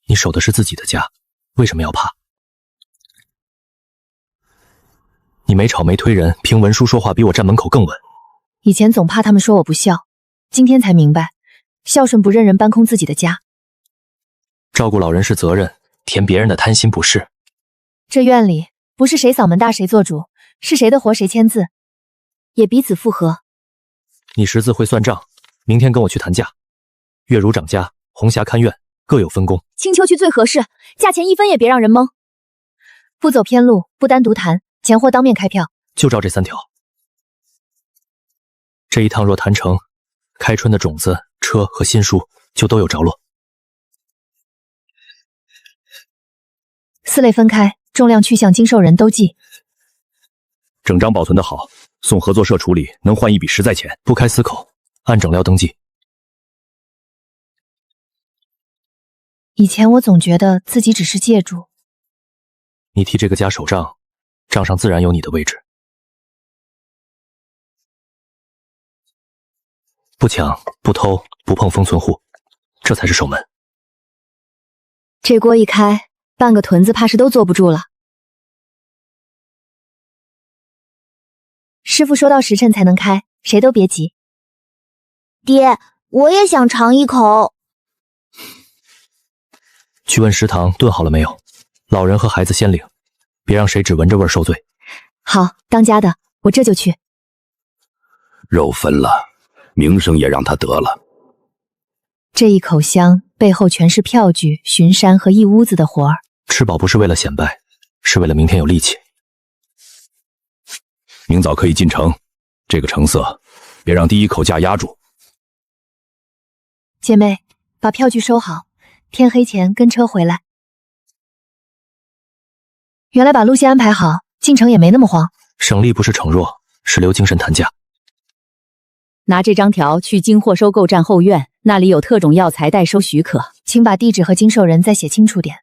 你守的是自己的家，为什么要怕？你没吵没推人，凭文书说话比我站门口更稳。以前总怕他们说我不孝，今天才明白，孝顺不认人搬空自己的家。照顾老人是责任，填别人的贪心不是。这院里不是谁嗓门大谁做主，是谁的活谁签字，也彼此附和。你识字会算账，明天跟我去谈价。月如掌家，红霞看院，各有分工。青秋去最合适，价钱1分也别让人蒙。不走偏路，不单独谈，钱货当面开票。就照这3条。这一趟若谈成，开春的种子、车和新书就都有着落。4类分开，重量去向经受人都记。整张保存的好，送合作社处理，能换一笔实在钱。不开私口，按整料登记。以前我总觉得自己只是借助，你替这个家守账，账上自然有你的位置。不抢，不偷，不碰封存户，这才是守门。这锅一开，半个屯子怕是都坐不住了。师傅说到时辰才能开，谁都别急。爹，我也想尝一口。去问食堂炖好了没有，老人和孩子先领，别让谁只闻着味儿受罪。好，当家的，我这就去。肉分了，名声也让他得了。这一口香背后全是票据、巡山和一屋子的活儿。吃饱不是为了显摆，是为了明天有力气。明早可以进城，这个成色，别让第一口价压住。姐妹，把票据收好，天黑前跟车回来。原来把路线安排好，进城也没那么慌。省力不是逞弱，是留精神谈价。拿这张条去京货收购站后院，那里有特种药材代收许可，请把地址和经受人再写清楚点。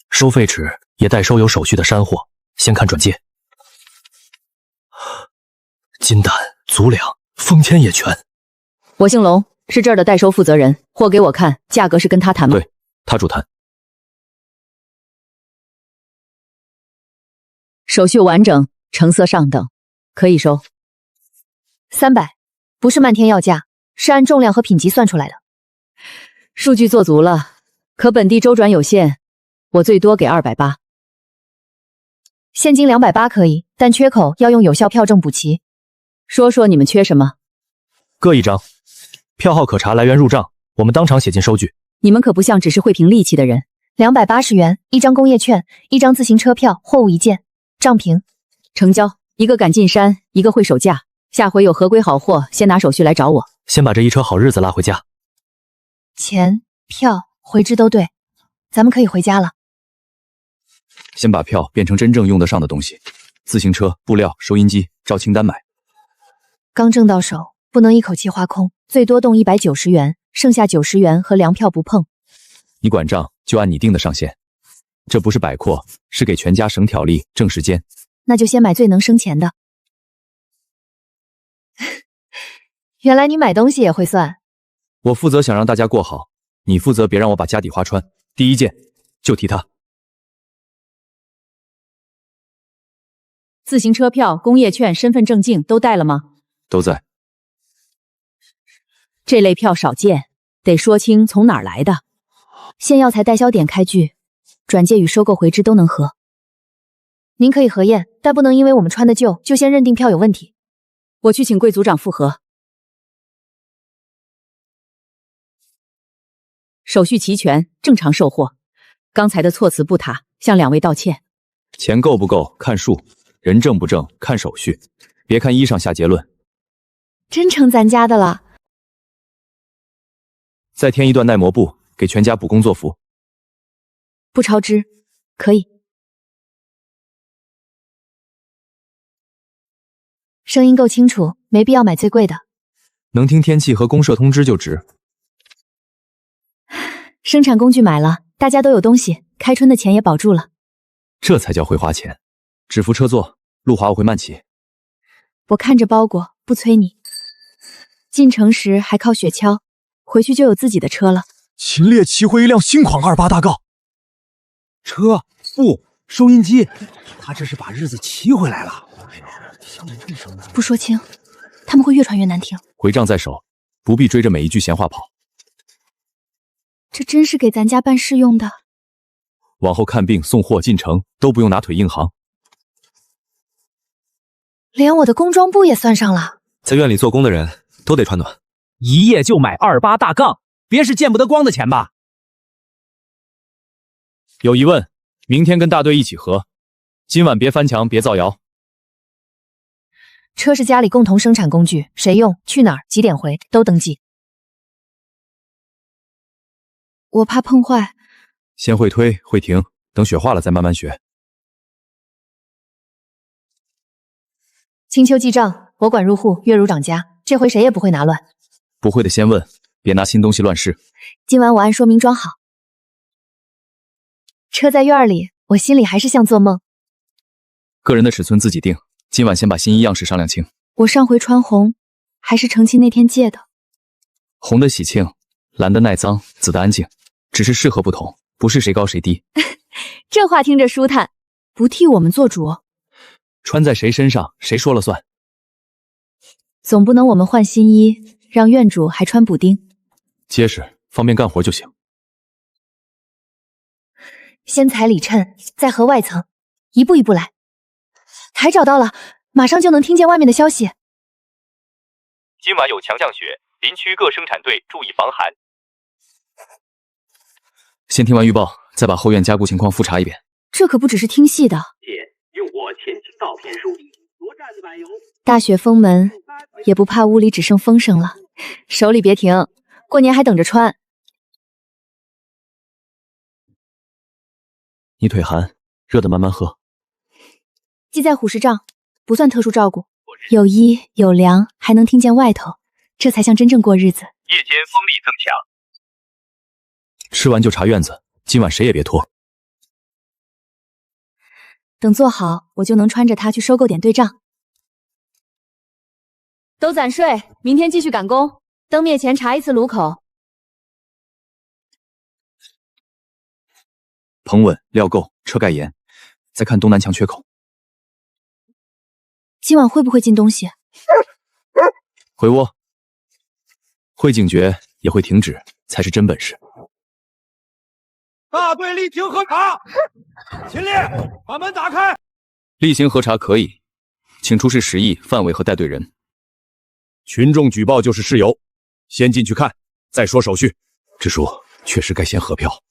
收废纸也代收有手续的山货，先看转介。金胆、足两、封签也全。我姓龙，是这儿的代收负责人，货给我看，价格是跟他谈吗？对，他主谈。手续完整，成色上等，可以收。300，不是漫天要价，是按重量和品级算出来的。数据做足了，可本地周转有限，我最多给280。现金280可以，但缺口要用有效票证补齐。说说你们缺什么？各一张，票号可查，来源入账，我们当场写进收据。你们可不像只是会凭力气的人。280元，1张工业券，1张自行车票，货物1件，账凭。成交，一个赶进山，一个会守价。下回有合规好货，先拿手续来找我。先把这一车好日子拉回家。钱、票、回执都对，咱们可以回家了。先把票变成真正用得上的东西，自行车、布料、收音机，照清单买。刚挣到手，不能一口气花空，最多动190元，剩下90元和粮票不碰。你管账就按你定的上限，这不是摆阔，是给全家省挑力、挣时间。那就先买最能生钱的。原来你买东西也会算。我负责想让大家过好，你负责别让我把家底花穿。第一件就提他。自行车票、工业券、身份证件都带了吗？都在。这类票少见，得说清从哪儿来的。现药材代销点开具，转介与收购回执都能核。您可以核验，但不能因为我们穿的旧就先认定票有问题。我去请贵组长复核。手续齐全，正常售货。刚才的措辞不妥，向2位道歉。钱够不够看数，人正不正看手续，别看衣裳下结论。真成咱家的了。再添一段耐磨布，给全家补工作服。不超支，可以。声音够清楚，没必要买最贵的。能听天气和公社通知就值。生产工具买了，大家都有东西，开春的钱也保住了。这才叫会花钱。只扶车座，路滑我会慢骑。我看着包裹，不催你。进城时还靠雪橇，回去就有自己的车了。秦烈骑回一辆新款28大杠，车、布、收音机，他这是把日子骑回来了。不说清，他们会越传越难听。回账在手，不必追着每一句闲话跑。这真是给咱家办事用的。往后看病、送货、进城都不用拿腿硬扛。连我的工装布也算上了。在院里做工的人都得穿暖。一夜就买28大杠，别是见不得光的钱吧？有疑问，明天跟大队一起合。今晚别翻墙，别造谣。车是家里共同生产工具，谁用、去哪儿、几点回都登记。我怕碰坏。先会推会停，等雪化了再慢慢学。青秋记账，我管入户，月如涨价，这回谁也不会拿乱。不会的先问，别拿新东西乱试。今晚我按说明装好。车在院里，我心里还是像做梦。个人的尺寸自己定，今晚先把新衣样式商量清。我上回穿红，还是成亲那天借的。红的喜庆，蓝的耐脏，紫的安静，只是适合不同，不是谁高谁低。这话听着舒坦，不替我们做主。穿在谁身上，谁说了算。总不能我们换新衣，让院主还穿补丁。结实，方便干活就行。先裁里衬，再合外层，一步一步来。台找到了，马上就能听见外面的消息。今晚有强降雪，林区各生产队注意防寒。先听完预报，再把后院加固情况复查一遍。这可不只是听戏的。用我前清道片书夺战的柏油。大雪封门，也不怕屋里只剩风声了。手里别停，过年还等着穿。你腿寒，热的慢慢喝。记在虎视帐，不算特殊照顾。有衣有粮，还能听见外头，这才像真正过日子。夜间风力增强。吃完就查院子，今晚谁也别拖。等做好，我就能穿着它去收购点对账。都攒税，明天继续赶工。灯灭前查一次炉口。棚稳，料够，车盖严，再看东南墙缺口。今晚会不会进东西？回窝。会警觉，也会停止，才是真本事。大队例行核查，秦烈，把门打开。例行核查可以，请出示实意、范围和带队人。群众举报就是事由，先进去看，再说手续。支书，确实该先核票。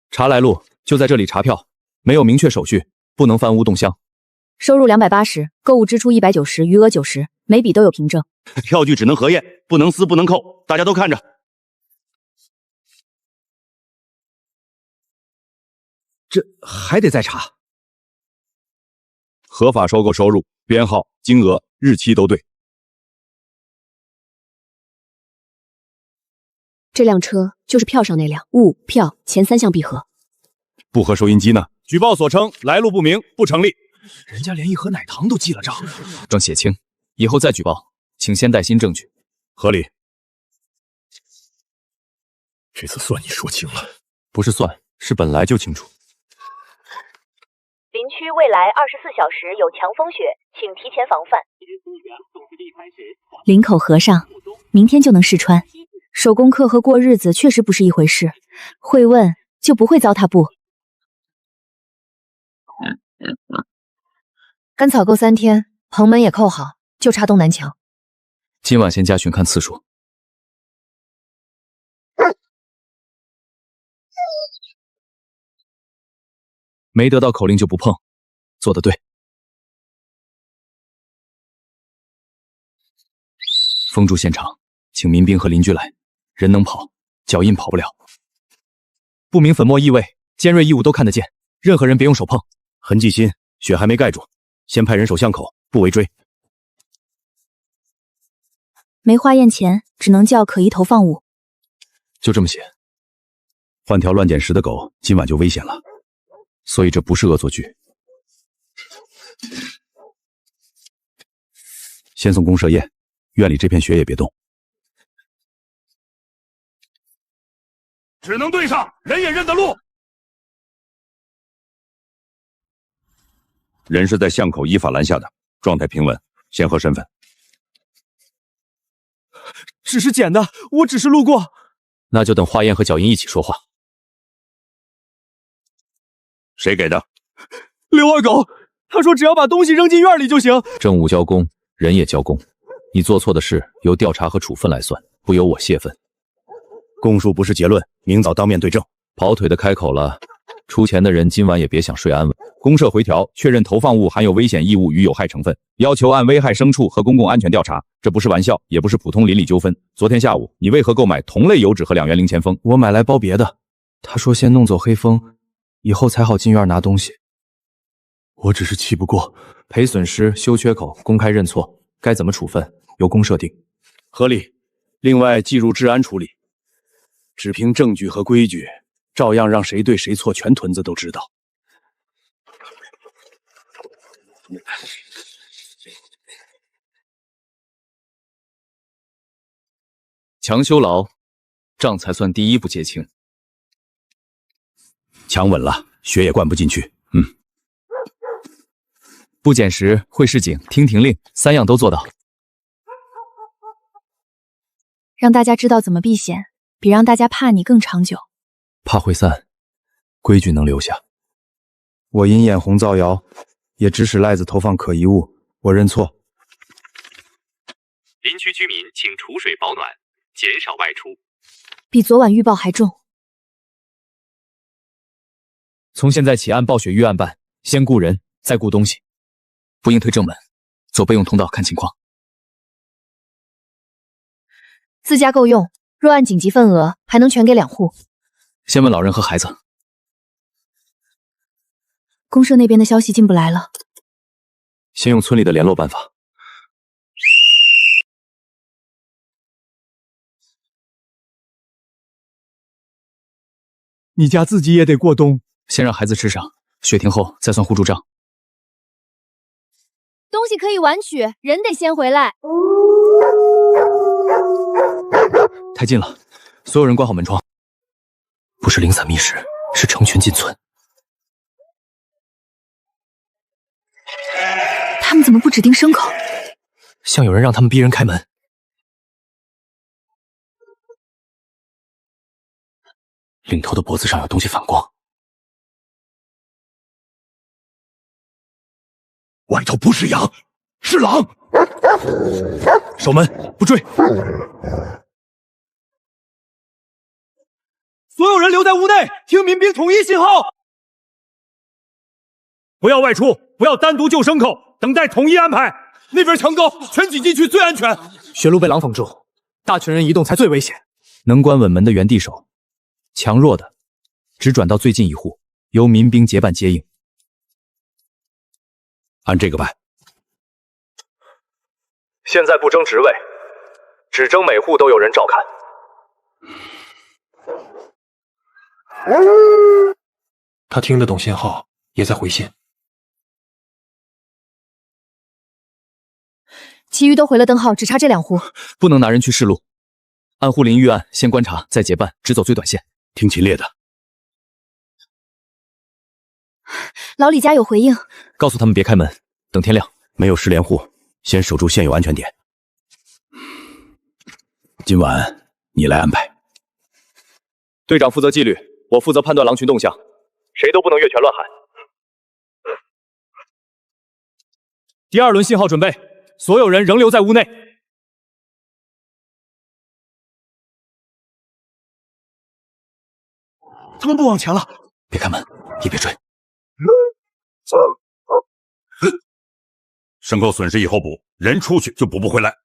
查来路，就在这里查票，没有明确手续，不能翻屋动箱。收入280，购物支出190，余额90，每笔都有凭证。票据只能核验，不能撕，不能扣，大家都看着。这还得再查。合法收购收入、编号、金额、日期都对。这辆车就是票上那辆，物票前3项必核。不合收音机呢？举报所称来路不明，不成立。人家连一盒奶糖都记了账，状写清，以后再举报，请先带新证据。合理。这次算你说清了。不是算，是本来就清楚。林区未来24小时有强风雪，请提前防范。领口合上，明天就能试穿。手工课和过日子确实不是一回事，会问就不会糟蹋布。干草够3天，棚门也扣好，就差东南墙。今晚先加巡看次数。没得到口令就不碰，做得对。封住现场，请民兵和邻居来。人能跑，脚印跑不了。不明粉末异味，尖锐异物都看得见，任何人别用手碰。痕迹新，血还没盖住，先派人守巷口，不围追。没化验前，只能叫可疑投放物。就这么写。换条乱捡食的狗，今晚就危险了。所以这不是恶作剧。先送公设验，院里这片血也别动。只能对上，人也认得路。人是在巷口依法拦下的，状态平稳，先核身份。只是捡的，我只是路过。那就等化验和脚印一起说话。谁给的？刘二狗，他说只要把东西扔进院里就行。政务交公，人也交公。你做错的事由调查和处分来算，不由我泄愤。供述不是结论，明早当面对证。跑腿的开口了，出钱的人今晚也别想睡安稳。公社回条确认投放物含有危险异物与有害成分，要求按危害牲畜和公共安全调查。这不是玩笑，也不是普通邻里纠纷。昨天下午，你为何购买同类油脂和2元零钱封？我买来包别的。他说先弄走黑风，以后才好进院拿东西。我只是气不过，赔损失、修缺口、公开认错，该怎么处分由公社定。合理。另外计入治安处理，只凭证据和规矩，照样让谁对谁错全屯子都知道。强修牢，账才算第一步结清。墙稳了，血也灌不进去。不捡拾、会示警、听停令，3样都做到。让大家知道怎么避险，比让大家怕你更长久。怕会散，规矩能留下。我因眼红造谣，也指使赖子投放可疑物，我认错。邻居居民请储水保暖，减少外出。比昨晚预报还重。从现在起按暴雪预案办，先雇人，再雇东西。不应推正门，走备用通道看情况。自家够用，若按紧急份额，还能全给2户。先问老人和孩子。公社那边的消息进不来了。先用村里的联络办法。你家自己也得过冬。先让孩子吃上，雪停后再算互助账。东西可以晚取，人得先回来。太近了，所有人关好门窗。不是零散觅食，是成群进村。他们怎么不指定牲口？像有人让他们逼人开门。领头的脖子上有东西反光。外头不是羊，是狼！守门，不追！所有人留在屋内，听民兵统一信号。不要外出，不要单独救牲口，等待统一安排。那边墙高，全挤进去最安全。血路被狼封住，大群人移动才最危险。能关稳门的原地守，强弱的只转到最近一户，由民兵结伴接应。按这个办。现在不争职位，只争每户都有人照看。他听得懂信号，也在回信。其余都回了灯号，只差这2户。不能拿人去示路，按户邻预案，先观察，再结伴，只走最短线。听秦烈的。老李家有回应，告诉他们别开门，等天亮。没有失联户，先守住现有安全点。今晚你来安排。队长负责纪律，我负责判断狼群动向，谁都不能越权乱喊。第2轮信号准备，所有人仍留在屋内。他们不往前了，别开门，也别追。牲口损失以后补，人出去就补不回来。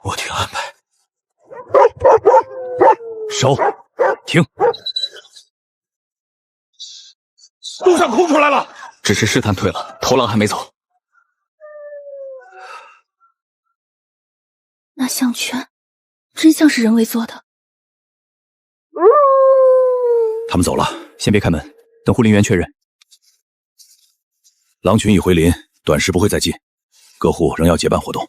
我听安排。手，停。路上空出来了，只是试探退了，头狼还没走。那项圈真像是人为做的。他们走了，先别开门，等护林员确认。狼群已回林，短时不会再进，各户仍要结伴活动。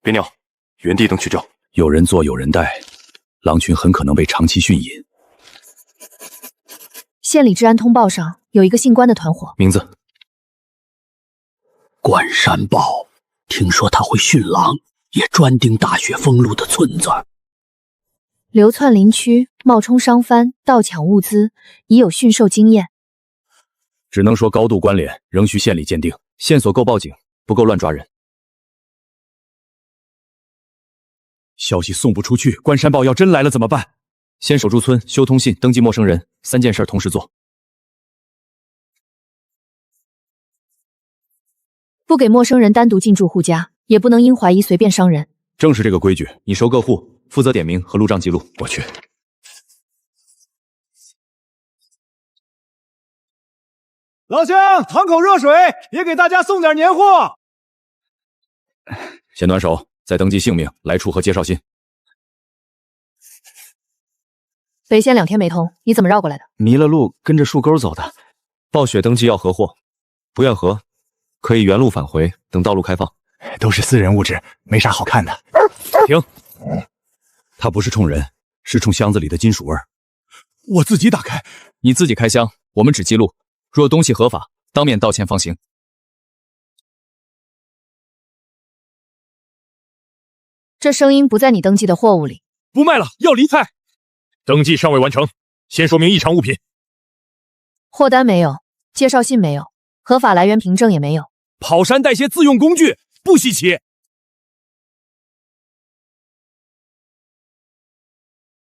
别鸟，原地等取证。有人做有人带，狼群很可能被长期驯引。县里治安通报上有一个姓关的团伙，名字关山豹，听说他会驯狼，也专盯大雪封路的村子。流窜林区，冒充商贩，盗抢物资，已有驯兽经验。只能说高度关联，仍需县里鉴定。线索够报警，不够乱抓人。消息送不出去，关山豹要真来了怎么办？先守住村，修通信，登记陌生人，3件事同时做。不给陌生人单独进住户家，也不能因怀疑随便伤人。正是这个规矩。你熟各户，负责点名和路障记录。我去。老乡，堂口热水，也给大家送点年货。先暖手，再登记姓名、来处和介绍信。北县2天没通，你怎么绕过来的？迷了路，跟着树沟走的。暴雪登记要核货，不愿核，可以原路返回，等道路开放。都是私人物质，没啥好看的。停！他不是冲人，是冲箱子里的金属味儿。我自己打开。你自己开箱，我们只记录。若东西合法，当面道歉放行。这声音不在你登记的货物里。不卖了，要离开。登记尚未完成，先说明异常物品。货单没有，介绍信没有，合法来源凭证也没有。跑山带些自用工具，不稀奇。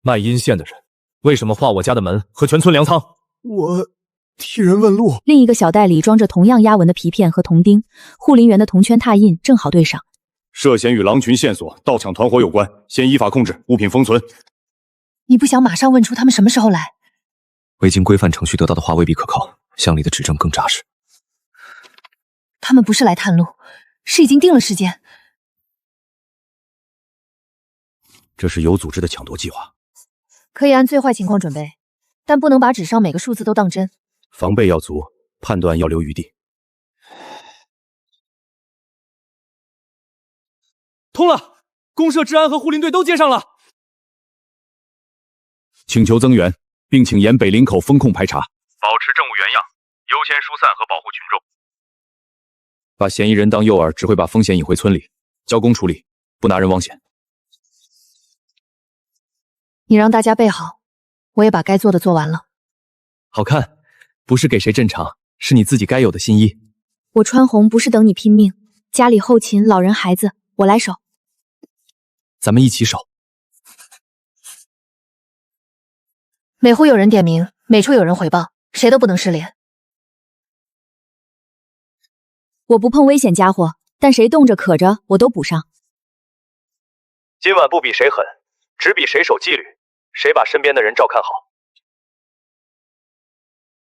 卖阴线的人，为什么画我家的门和全村粮仓？我替人问路。另一个小袋里装着同样压纹的皮片和铜钉，护林员的铜圈拓印正好对上。涉嫌与狼群线索、盗抢团伙有关，先依法控制，物品封存。你不想马上问出他们什么时候来？未经规范程序得到的话未必可靠，乡里的指证更扎实。他们不是来探路，是已经定了时间。这是有组织的抢夺计划，可以按最坏情况准备，但不能把纸上每个数字都当真。防备要足，判断要留余地。通了，公社治安和护林队都接上了。请求增援，并请沿北林口风控排查，保持政务原样，优先疏散和保护群众。把嫌疑人当诱饵，只会把风险引回村里，交公处理，不拿人枉险。你让大家备好，我也把该做的做完了。好看，不是给谁镇场，是你自己该有的新衣。我穿红不是等你拼命，家里后勤、老人、孩子，我来守。咱们一起守。每户有人点名，每处有人回报，谁都不能失联。我不碰危险家伙，但谁冻着渴着，我都补上。今晚不比谁狠，只比谁守纪律，谁把身边的人照看好。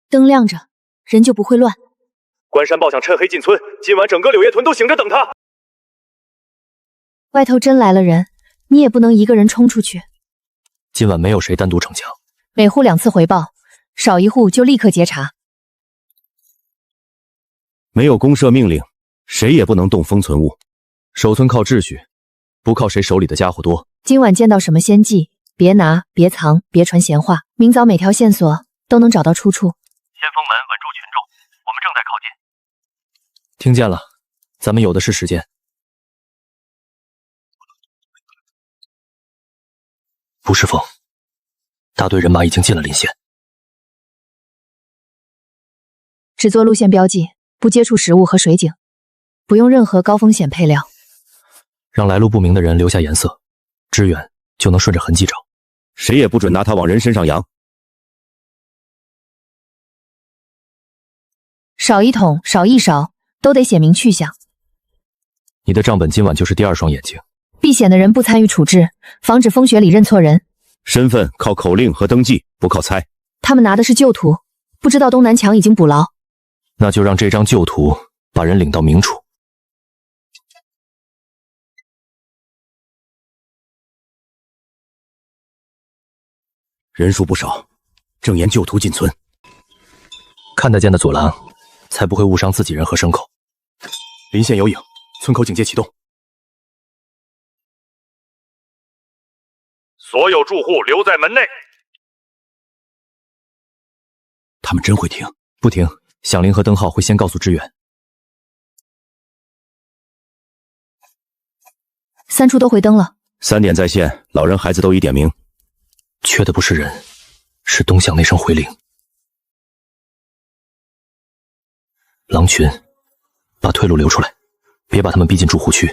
灯亮着，人就不会乱。关山豹想趁黑进村，今晚整个柳叶屯都醒着等他。外头真来了人，你也不能一个人冲出去。今晚没有谁单独逞强。每户2次回报，少一户就立刻截查。没有公社命令，谁也不能动封存物。守村靠秩序，不靠谁手里的家伙多。今晚见到什么仙迹，别拿，别藏，别传闲话。明早每条线索都能找到出处。先封门，稳住群众，我们正在靠近。听见了，咱们有的是时间。不是风，大队人马已经进了林县。只做路线标记，不接触食物和水井，不用任何高风险配料。让来路不明的人留下颜色，支援就能顺着痕迹找。谁也不准拿它往人身上扬。少一桶，少一勺，都得写明去向。你的账本今晚就是第2双眼睛，避险的人不参与处置，防止风雪里认错人。身份靠口令和登记，不靠猜。他们拿的是旧图，不知道东南墙已经补牢。那就让这张旧图把人领到明处。人数不少，正沿旧图进村。看得见的阻拦，才不会误伤自己人和牲口。临县有影，村口警戒启动。所有住户留在门内。他们真会停？不停，响铃和灯号会先告诉支援。3处都回灯了。3点在线，老人孩子都已点名。缺的不是人，是东向那声回铃。狼群，把退路留出来，别把他们逼进住户区。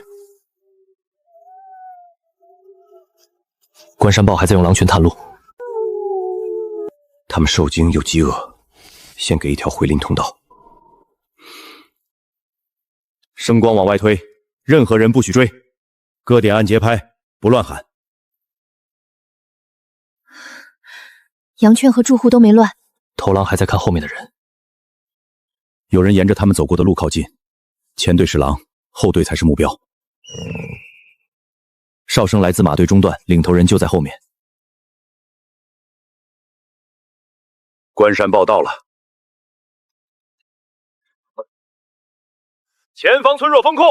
关山豹还在用狼群探路，他们受惊又饥饿，先给一条回林通道。声光往外推，任何人不许追，各点按节拍，不乱喊。羊圈和住户都没乱，头狼还在看后面的人。有人沿着他们走过的路靠近，前队是狼，后队才是目标。哨声来自马队中段，领头人就在后面。关山报到了，前方村弱封控，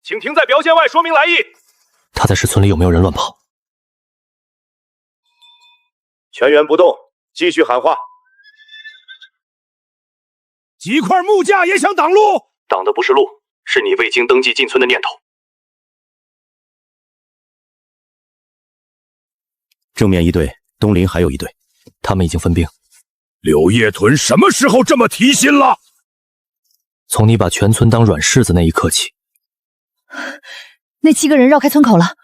请停在表线外说明来意。他在试村里有没有人乱跑？全员不动，继续喊话。几块木架也想挡路？挡的不是路，是你未经登记进村的念头。正面一队，东邻还有一队，他们已经分兵。柳叶屯什么时候这么提心了？从你把全村当软柿子那一刻起。那7个人绕开村口了，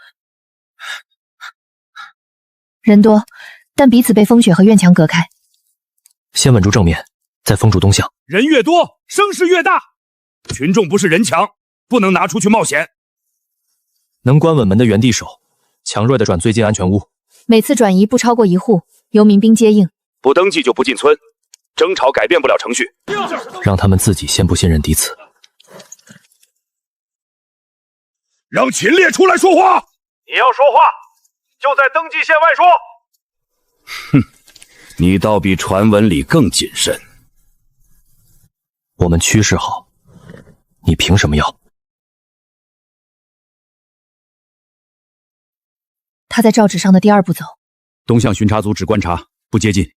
人多，但彼此被风雪和院墙隔开。先稳住正面，再封住东向。人越多，声势越大。群众不是人墙，不能拿出去冒险。能关稳门的原地守，强锐的转最近安全屋。每次转移不超过1户，由民兵接应。不登记就不进村，争吵改变不了程序。让他们自己先不信任彼此。让秦烈出来说话。你要说话，就在登记线外说。哼，你倒比传闻里更谨慎。我们趋势好，你凭什么要？他在诏旨上的第2步走。东向巡查组只观察，不接近。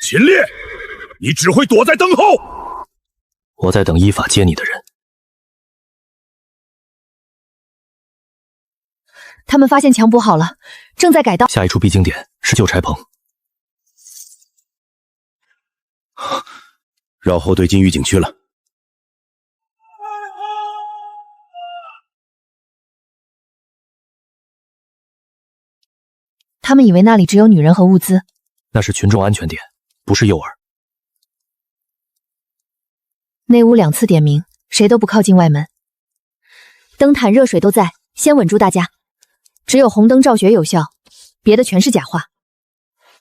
秦烈，你只会躲在灯后。我在等依法接你的人。他们发现墙补好了，正在改道。下一处必经点是旧柴棚。绕后对金鱼景区了。他们以为那里只有女人和物资。那是群众安全点，不是诱饵。内屋2次点名，谁都不靠近外门。灯毯、热水都在，先稳住大家。只有红灯照学有效，别的全是假话。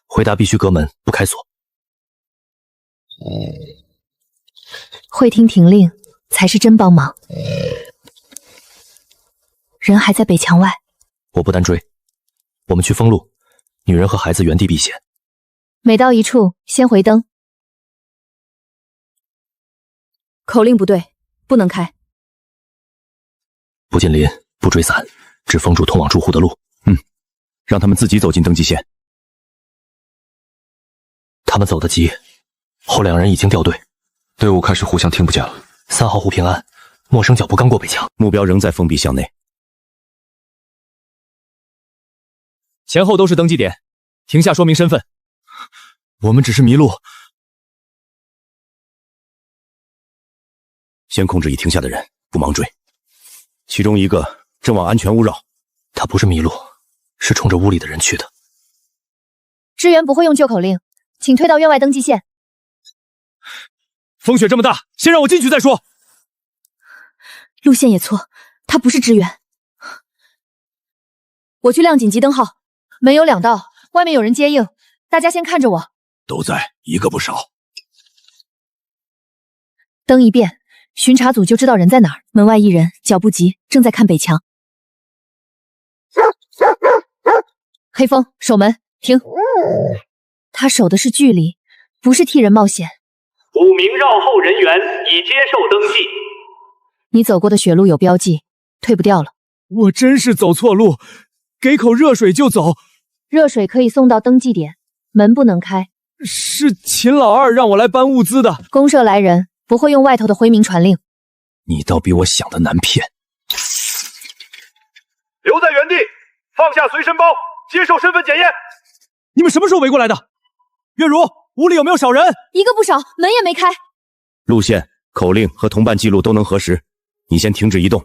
回答必须隔门，不开锁。会听停令才是真帮忙。人还在北墙外。我不单追，我们去封路，女人和孩子原地避险。每到一处，先回灯。口令不对，不能开。不进林，不追散，只封住通往住户的路。让他们自己走进登记线。他们走得急，后2人已经掉队，队伍开始互相听不见了。3号户平安，陌生脚步刚过北墙，目标仍在封闭巷内。前后都是登记点，停下说明身份。我们只是迷路。先控制已停下的人，不忙追。其中一个正往安全屋绕。他不是迷路，是冲着屋里的人去的。支援不会用旧口令，请退到院外登记线。风雪这么大，先让我进去再说。路线也错，他不是支援。我去亮紧急灯号，门有2道，外面有人接应，大家先看着我。都在，一个不少。灯一变，巡查组就知道人在哪儿。门外一人脚步急，正在看北墙。黑风守门，停。他守的是距离，不是替人冒险。5名绕后人员已接受登记。你走过的血路有标记，退不掉了。我真是走错路，给口热水就走。热水可以送到登记点，门不能开。是秦老二让我来搬物资的。公社来人，不会用外头的辉明传令。你倒比我想的难骗。留在原地，放下随身包，接受身份检验。你们什么时候围过来的？月如，屋里有没有少人？一个不少，门也没开。路线、口令和同伴记录都能核实，你先停止移动。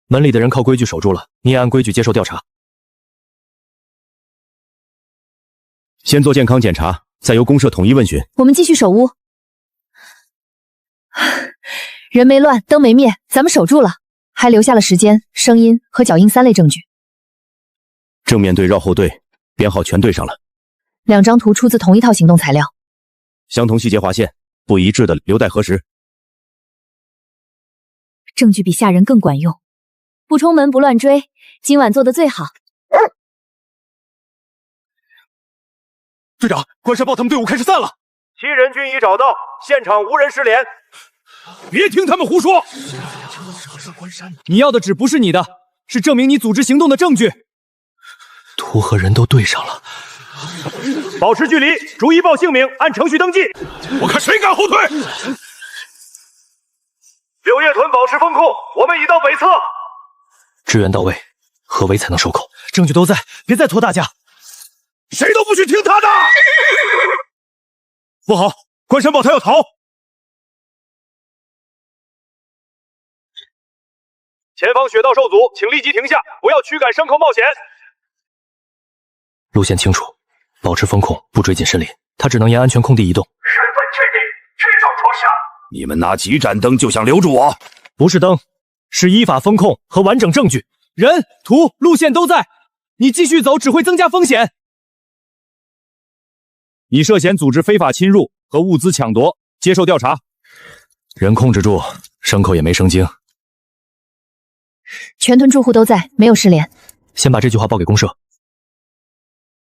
门里的人靠规矩守住了，你也按规矩接受调查。先做健康检查，再由公社统一问询。我们继续守屋。人没乱，灯没灭，咱们守住了，还留下了时间、声音和脚印3类证据。正面对、绕后对，编号全对上了。2张图出自同一套行动材料，相同细节划线，不一致的留待核实。证据比吓人更管用。不冲门不乱追，今晚做的最好。队长，关山豹他们队伍开始散了。7人均已找到，现场无人失联。别听他们胡说！你要的纸不是你的，是证明你组织行动的证据。图和人都对上了。保持距离，逐一报姓名，按程序登记。我看谁敢后退！柳叶屯保持风控，我们已到北侧。支援到位，合围才能收口。证据都在，别再拖大家。谁都不许听他的！不好，关山豹他要逃！前方雪道受阻，请立即停下，不要驱赶牲口冒险。路线清楚，保持风控，不追进森林。他只能沿安全空地移动。身份确定，至少脱下。你们拿几盏灯就想留住我？不是灯，是依法风控和完整证据。人、图、路线都在，你继续走只会增加风险。你涉嫌组织非法侵入和物资抢夺，接受调查。人控制住，牲口也没生惊。全屯住户都在，没有失联。先把这句话报给公社。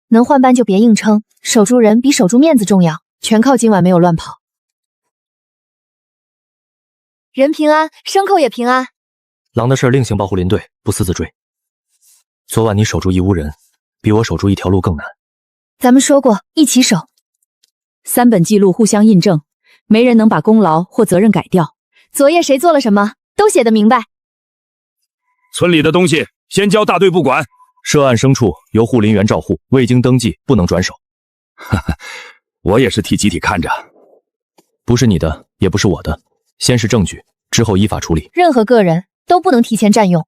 能换班就别硬撑，守住人比守住面子重要，全靠今晚没有乱跑。人平安，牲口也平安。狼的事另行报护林队，不私自追。昨晚你守住一屋人，比我守住一条路更难。咱们说过一起守，3本记录互相印证，没人能把功劳或责任改掉。昨夜谁做了什么，都写得明白。村里的东西先交大队部管，涉案牲畜由护林员照护，未经登记不能转手。哈哈，我也是替集体看着，不是你的，也不是我的，先是证据，之后依法处理。任何个人都不能提前占用。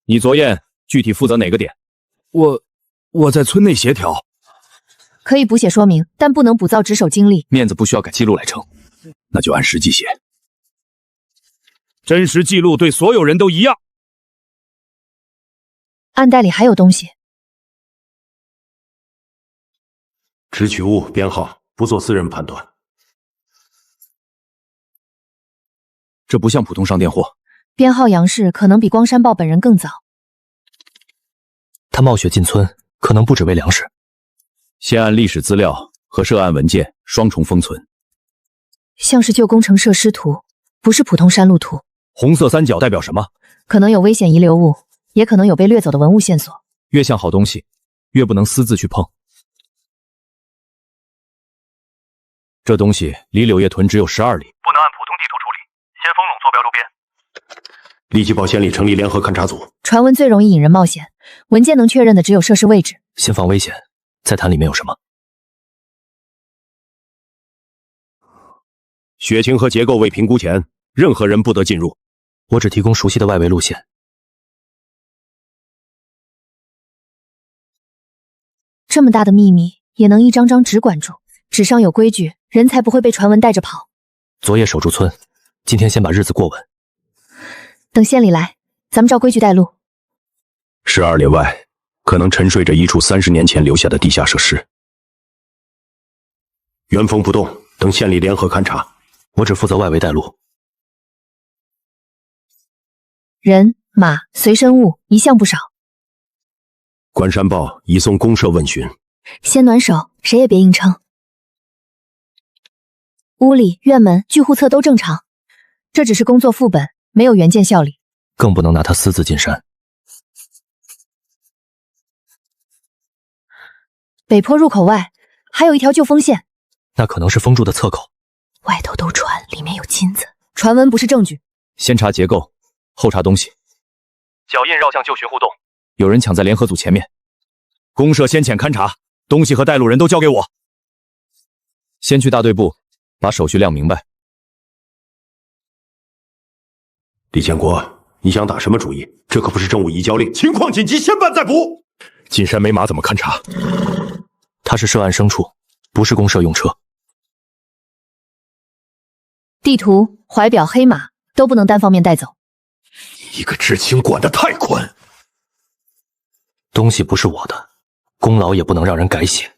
你昨夜具体负责哪个点？我在村内协调。可以补写说明，但不能补造值守经历。面子不需要改记录来撑，那就按实际写。真实记录对所有人都一样。暗袋里还有东西。只取物编号，不做私人判断。这不像普通商店货。编号杨氏可能比光山豹本人更早。他冒雪进村，可能不只为粮食。先按历史资料和涉案文件双重封存。像是旧工程设施图，不是普通山路图。红色三角代表什么？可能有危险遗留物，也可能有被掠走的文物线索。越像好东西，越不能私自去碰。这东西离柳叶屯只有12里，不能按普通地图处理，先封拢坐标周边。立即报县里成立联合勘察组。传闻最容易引人冒险，文件能确认的只有设施位置。先防危险，再谈里面有什么。血清和结构未评估前，任何人不得进入。我只提供熟悉的外围路线。这么大的秘密也能一张张纸管住，纸上有规矩，人才不会被传闻带着跑。昨夜守住村，今天先把日子过稳。等县里来，咱们照规矩带路。12里外，可能沉睡着一处30年前留下的地下设施。原封不动，等县里联合勘察。我只负责外围带路。人马随身物一向不少。关山报已送公社问询。先暖手，谁也别硬撑。屋里、院门、据户册都正常，这只是工作副本，没有原件效力，更不能拿他私自进山。北坡入口外还有一条旧封线，那可能是封住的侧口。外头都传里面有金子，传闻不是证据。先查结构，后查东西。脚印绕向旧巡互动，有人抢在联合组前面。公社先遣勘察，东西和带路人都交给我。先去大队部，把手续亮明白。李建国，你想打什么主意？这可不是政务移交令，情况紧急，先办再补。进山没马怎么勘察？他是涉案牲畜，不是公社用车。地图、怀表、黑马都不能单方面带走。一个知青管得太宽。东西不是我的，功劳也不能让人改写。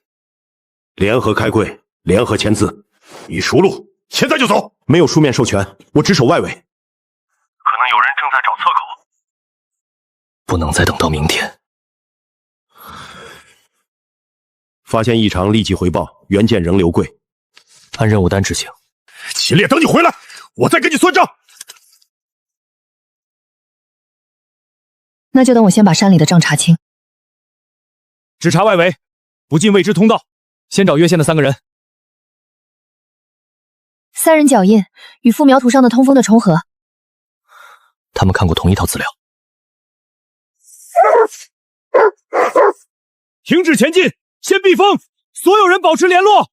联合开柜，联合签字。你熟路，现在就走。没有书面授权，我只守外围。可能有人正在找侧口。不能再等到明天。发现异常立即回报，原件仍留柜。按任务单执行。秦烈，等你回来，我再跟你算账。那就等我先把山里的账查清。只查外围，不进未知通道。先找越线的3个人。3人脚印与副苗图上的通风的重合。他们看过同一套资料。停止前进，先避风，所有人保持联络。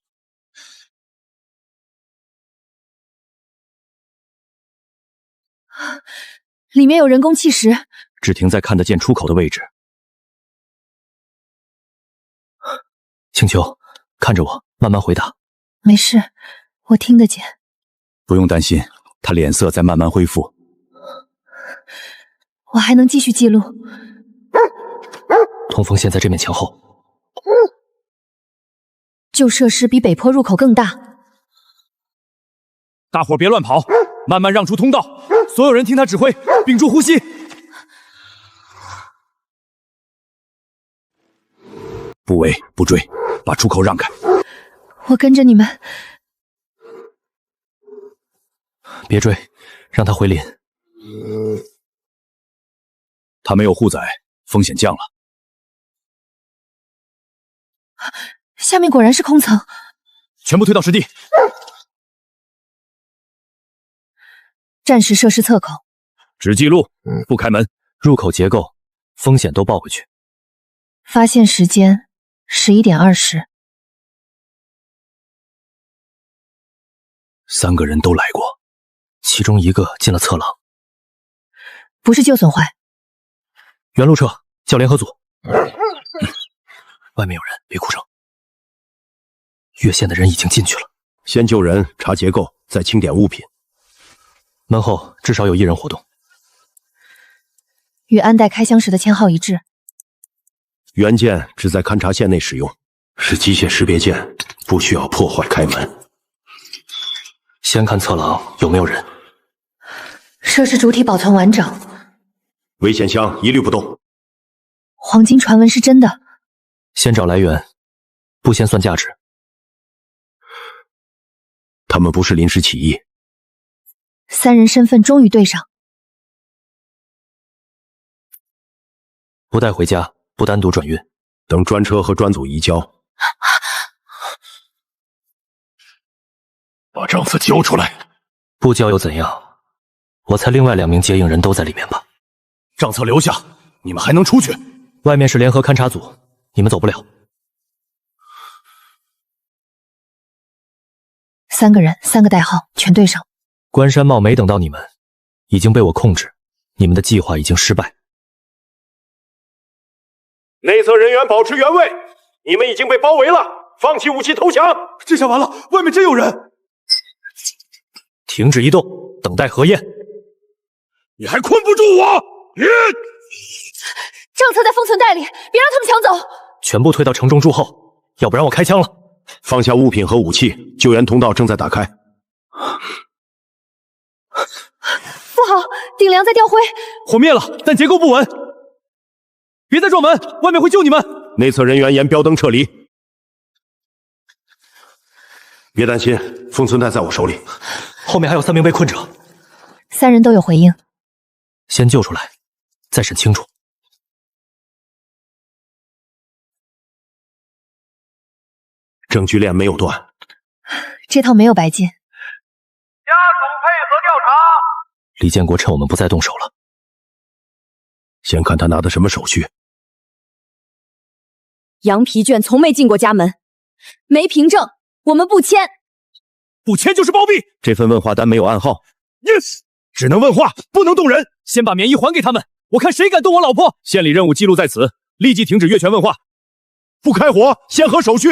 里面有人工砌石，只停在看得见出口的位置。请求看着我，慢慢回答。没事，我听得见。不用担心，他脸色在慢慢恢复。我还能继续记录。通风线在这面墙后。旧设施比北坡入口更大。大伙别乱跑，慢慢让出通道。所有人听他指挥，屏住呼吸。不围不追，把出口让开。我跟着你们。别追，让他回林。他没有护载，风险降了。下面果然是空层。全部推到实地。战时设施侧口。只记录，不开门。入口结构、风险都报回去。发现时间11点20。 3个人都来过，其中1个进了侧廊。不是旧损坏。原路撤，叫联合组。外面有人，别哭声。越线的人已经进去了。先救人，查结构，再清点物品。门后至少有1人活动。与安代开箱时的签号一致。原件只在勘察线内使用，是机械识别件，不需要破坏开门。先看侧廊有没有人。设施主体保存完整。危险箱一律不动。黄金传闻是真的。先找来源，不先算价值。他们不是临时起意。 3人身份终于对上。不带回家，不单独转运，等专车和专组移交。把账册交出来！不交又怎样？我猜另外2名接应人都在里面吧？账册留下，你们还能出去。外面是联合勘察组，你们走不了。3个人，3个代号，全对上。 关山茂没等到你们，已经被我控制，你们的计划已经失败。内侧人员保持原位，你们已经被包围了。放弃武器投降！这下完了，外面真有人！停止移动，等待核验。你还困不住我！政策在封存袋里，别让他们抢走。全部退到城中驻后，要不然我开枪了。放下物品和武器，救援通道正在打开。不好，顶梁在掉灰，火灭了，但结构不稳。别再撞门，外面会救你们。内侧人员沿标灯撤离。别担心，封存袋在我手里。后面还有3名被困者，3人都有回应。先救出来，再审清楚。证据链没有断，这套没有白进。家属配合调查。李建国趁我们不再动手了，先看他拿的什么手续。羊皮卷从没进过家门，没凭证，我们不签。不签就是包庇。这份问话单没有暗号。Yes， 只能问话，不能动人。先把棉衣还给他们，我看谁敢动我老婆。县里任务记录在此，立即停止越权问话，不开火，先核手续。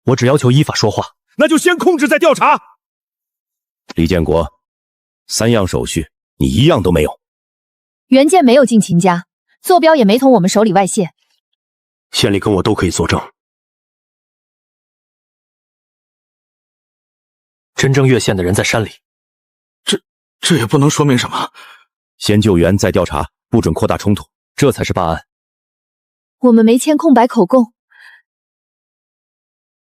我只要求依法说话。那就先控制再调查。李建国，3样手续你1样都没有。原件没有进秦家，坐标也没从我们手里外泄。县里跟我都可以作证。真正越线的人在山里。这也不能说明什么。先救援再调查，不准扩大冲突，这才是办案。我们没签空白口供。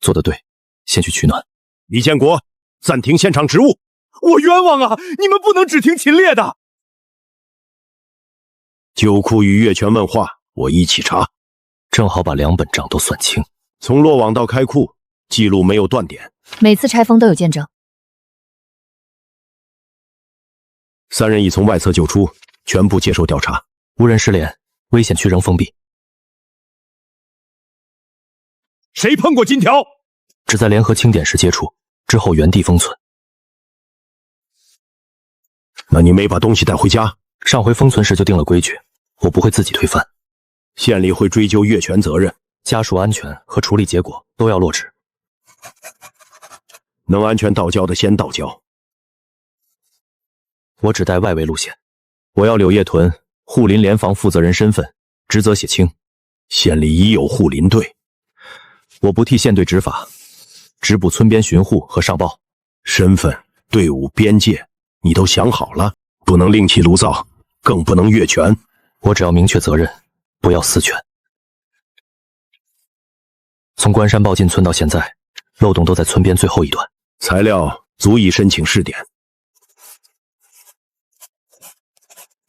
做得对，先去取暖。李建国，暂停现场职务。我冤枉啊！你们不能只听秦烈的。酒库与越权问话，我一起查，正好把2本账都算清。从落网到开库，记录没有断点。每次拆封都有见证。3人已从外侧救出，全部接受调查。无人失联，危险区仍封闭。谁碰过金条？只在联合清点时接触，之后原地封存。那你没把东西带回家？上回封存时就定了规矩，我不会自己推翻。县里会追究越权责任，家属安全和处理结果都要落实。能安全到交的先到交。我只带外围路线。我要柳叶屯护林联防负责人身份，职责写清。县里已有护林队，我不替县队执法，只补村边巡护和上报。身份、队伍、边界，你都想好了，不能另起炉灶，更不能越权。我只要明确责任，不要私权。从关山豹进村到现在，漏洞都在村边最后一段。材料足以申请试点。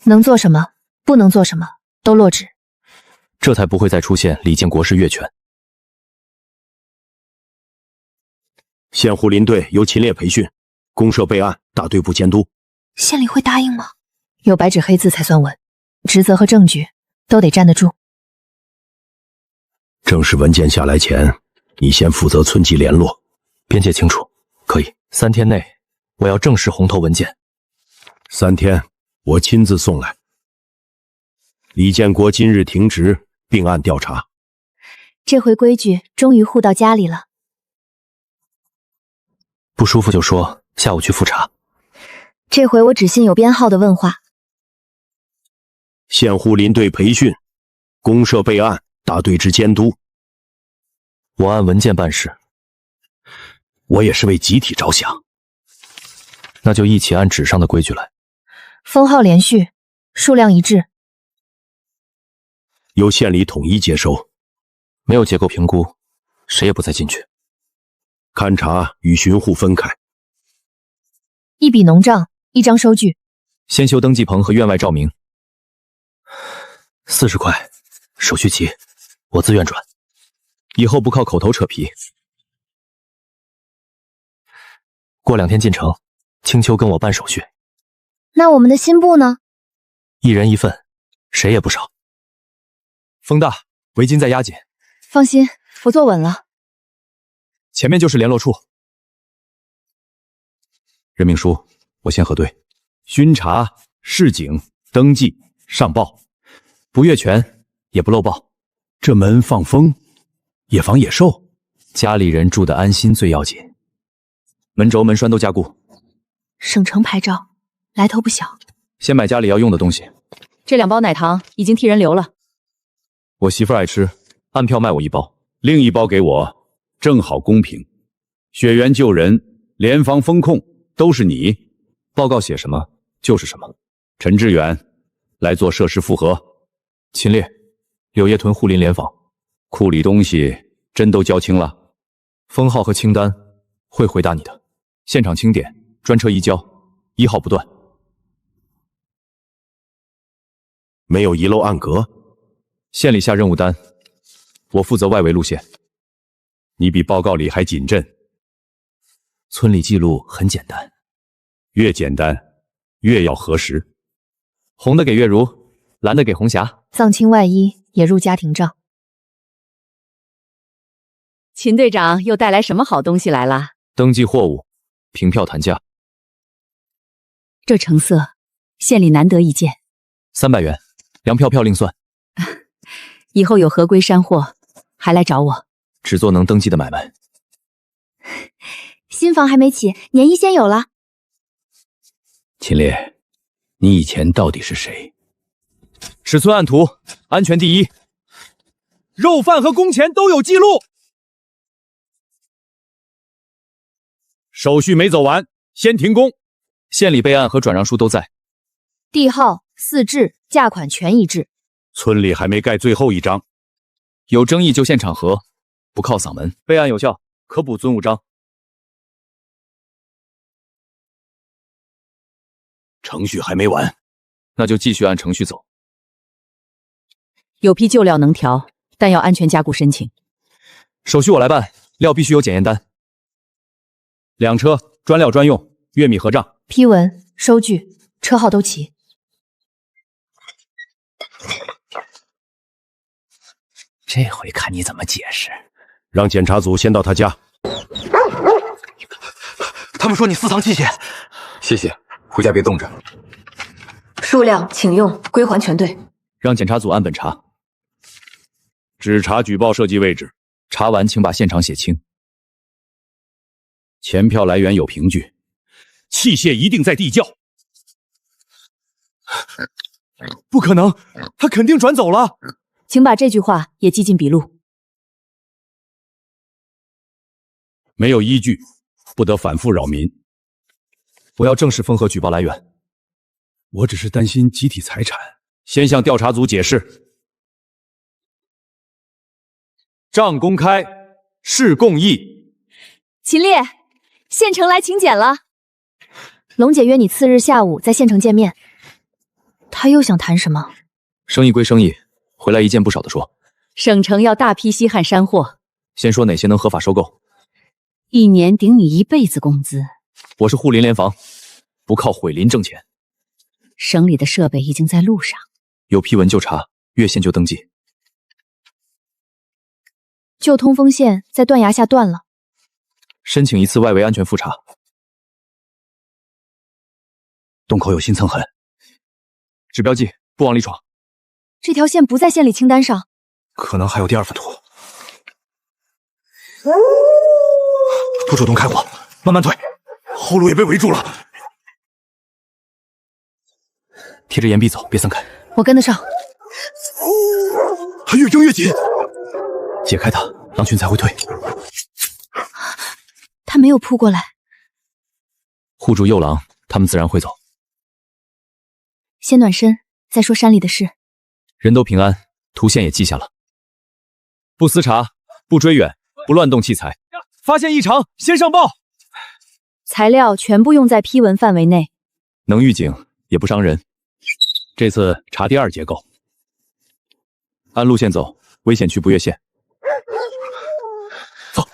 能做什么，不能做什么，都落纸。这才不会再出现李建国式越权。县护林队由秦烈培训，公社备案，大队部监督。县里会答应吗？有白纸黑字才算稳，职责和证据都得站得住。正式文件下来前，你先负责村级联络。边界清楚，可以。3天内，我要正式红头文件。3天，我亲自送来。李建国今日停职，并案调查。这回规矩终于护到家里了。不舒服就说，下午去复查。这回我只信有编号的问话。县护林队培训，公社备案，大队之监督。我按文件办事。我也是为集体着想。那就一起按纸上的规矩来。封号连续，数量一致。由县里统一接收。没有结构评估，谁也不再进去。勘察与巡护分开。一笔农账，1张收据。先修登记棚和院外照明。40块，手续齐，我自愿转。以后不靠口头扯皮。过2天进城，青秋跟我办手续。那我们的新部呢？1人1份，谁也不少。风大，围巾再压紧。放心，我坐稳了。前面就是联络处。任命书，我先核对。巡查、示警、登记、上报，不越权，也不漏报。这门放风，也防野兽。家里人住的安心最要紧。门轴门栓都加固，省城牌照，来头不小。先买家里要用的东西。这2包奶糖已经替人留了。我媳妇爱吃，按票卖我1包，另1包给我，正好公平。血缘救人，联防风控，都是你。报告写什么就是什么。陈志远，来做设施复核。秦烈，柳叶屯护林联防。库里东西真都交清了？封号和清单会回答你的。现场清点，专车移交，1号不断。没有遗漏暗格。县里下任务单，我负责外围路线。你比报告里还谨慎。村里记录很简单，越简单越要核实。红的给月如，蓝的给红霞。藏青外衣也入家庭账。秦队长又带来什么好东西来了？登记货物，凭票谈价。这成色，县里难得一见。300元，粮票另算。以后有合规山货，还来找我。只做能登记的买卖。新房还没起，年一先有了。秦烈，你以前到底是谁？尺寸按图，安全第一。肉贩和工钱都有记录。手续没走完，先停工。县里备案和转让书都在。地号、4制、价款全一致。村里还没盖最后一章。有争议就现场核，不靠嗓门。备案有效，可补遵务章。程序还没完，那就继续按程序走。有批旧料能调，但要安全加固申请。手续我来办，料必须有检验单。2车，专料专用，月米核账。批文、收据、车号都齐。这回看你怎么解释。让检查组先到他家。他们说你私藏器械。谢谢，回家别冻着。数量请用，归还全队。让检查组按本查。只查举报设计位置，查完请把现场写清。钱票来源有凭据，器械一定在地窖。不可能，他肯定转走了。请把这句话也记进笔录。没有依据，不得反复扰民。我要正式封核举报来源。我只是担心集体财产。先向调查组解释。账公开，事公议。秦烈，县城来请柬了。龙姐约你次日下午在县城见面。他又想谈什么？生意归生意，回来一件不少的说。省城要大批西汉山货。先说哪些能合法收购。1年顶你1辈子工资。我是护林联防，不靠毁林挣钱。省里的设备已经在路上。有批文就查，越线就登记。旧通风线在断崖下断了。申请1次外围安全复查。洞口有新蹭痕。指标记，不往里闯。这条线不在县里清单上。可能还有第2份图。不主动开火，慢慢退，后路也被围住了。贴着岩壁走，别散开。我跟得上。他越争越紧。解开他，狼群才会退。他没有扑过来。护住幼狼，他们自然会走。先暖身，再说山里的事。人都平安，图线也记下了。不私查，不追远，不乱动器材。发现异常，先上报。材料全部用在批文范围内。能预警，也不伤人。这次查第2结构。按路线走，危险区不越线。走。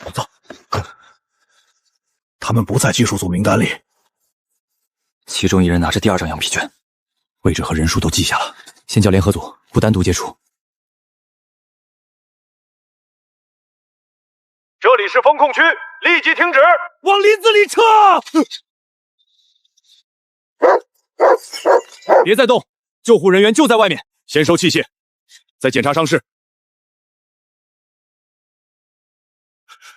他们不在技术组名单里。其中1人拿着第2张羊皮卷，位置和人数都记下了。先叫联合组，不单独接触。这里是风控区，立即停止，往林子里撤！别再动，救护人员就在外面。先收器械，再检查伤势。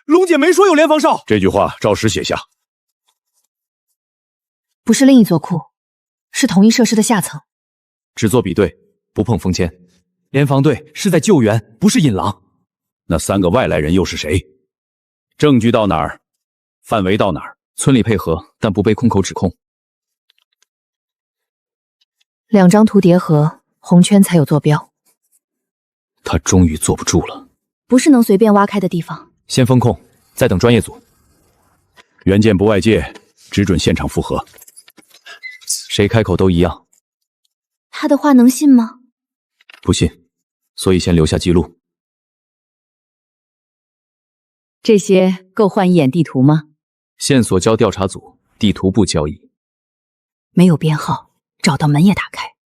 龙姐没说有连防哨。这句话照实写下。不是另一座库，是同一设施的下层。只做比对，不碰封签。联防队是在救援，不是引狼。那3个外来人又是谁？证据到哪儿？范围到哪儿？村里配合，但不被空口指控。2张图叠合，红圈才有坐标。他终于坐不住了。不是能随便挖开的地方。先封控，再等专业组。原件不外借，只准现场复核。谁开口都一样。他的话能信吗？不信，所以先留下记录。这些够换一眼地图吗？线索交调查组，地图不交易。没有编号，找到门也打开。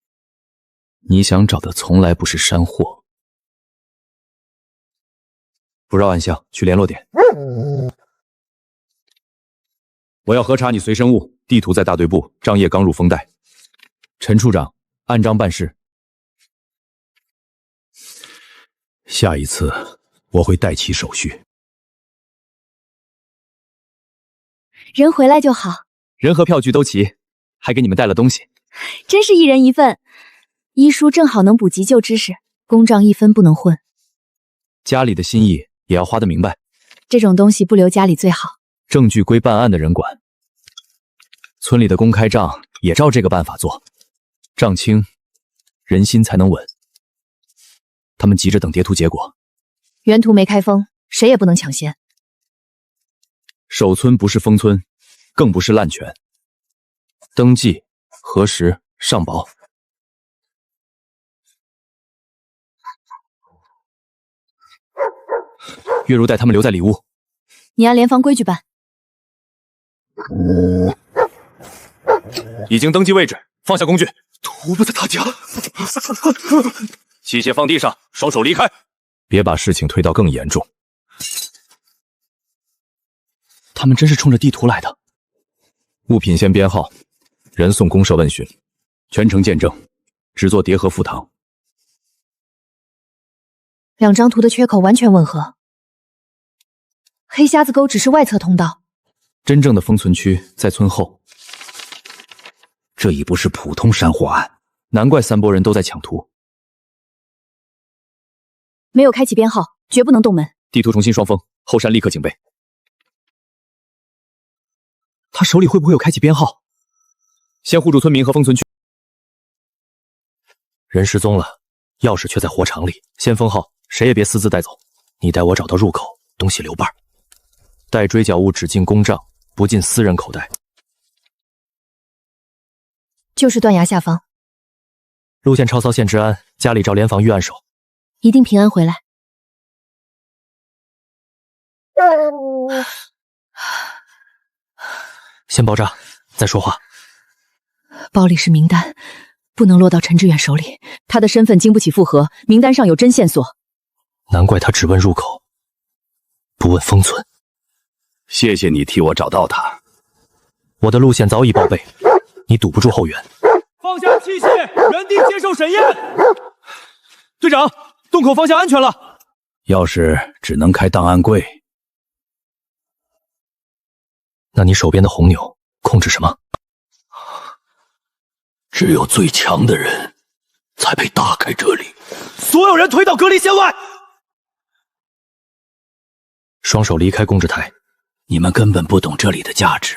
你想找的从来不是山货。不绕暗巷，去联络点。我要核查你随身物，地图在大队部，张掖刚入封袋。陈处长，按章办事。下一次我会代起手续。人回来就好。人和票据都齐，还给你们带了东西。真是一人一份。医书正好能补急救知识，公账1分不能混。家里的心意也要花得明白。这种东西不留家里最好。证据归办案的人管。村里的公开账也照这个办法做，账清，人心才能稳。他们急着等叠图结果。原图没开封，谁也不能抢先。守村不是封村，更不是滥权。登记、核实、上报。月如带他们留在里屋。你按联防规矩办。已经登记位置，放下工具。图不在他家。器械放地上，双手离开。别把事情推到更严重。他们真是冲着地图来的。物品先编号，人送公社问询，全程见证，只做叠合附堂。 2张图的缺口完全吻合。黑瞎子沟只是外侧通道，真正的封存区在村后。这已不是普通山货案，难怪3拨人都在抢图。没有开启编号，绝不能动门。地图重新双封，后山立刻警备。他手里会不会有开启编号？先护住村民和封存区。人失踪了，钥匙却在火场里。先封号，谁也别私自带走。你带我找到入口，东西留伴。带追缴物只进公账，不进私人口袋。就是断崖下方。路线抄骚县治安，家里照联防预案守。一定平安回来。先爆炸，再说话。包里是名单，不能落到陈志远手里。他的身份经不起复核，名单上有真线索。难怪他只问入口，不问封存。谢谢你替我找到他。我的路线早已报备，你堵不住后援。放下器械，原地接受审验。队长，洞口方向安全了。钥匙只能开档案柜。那你手边的红钮控制什么？只有最强的人才配打开这里。所有人推到隔离线外。双手离开控制台。你们根本不懂这里的价值。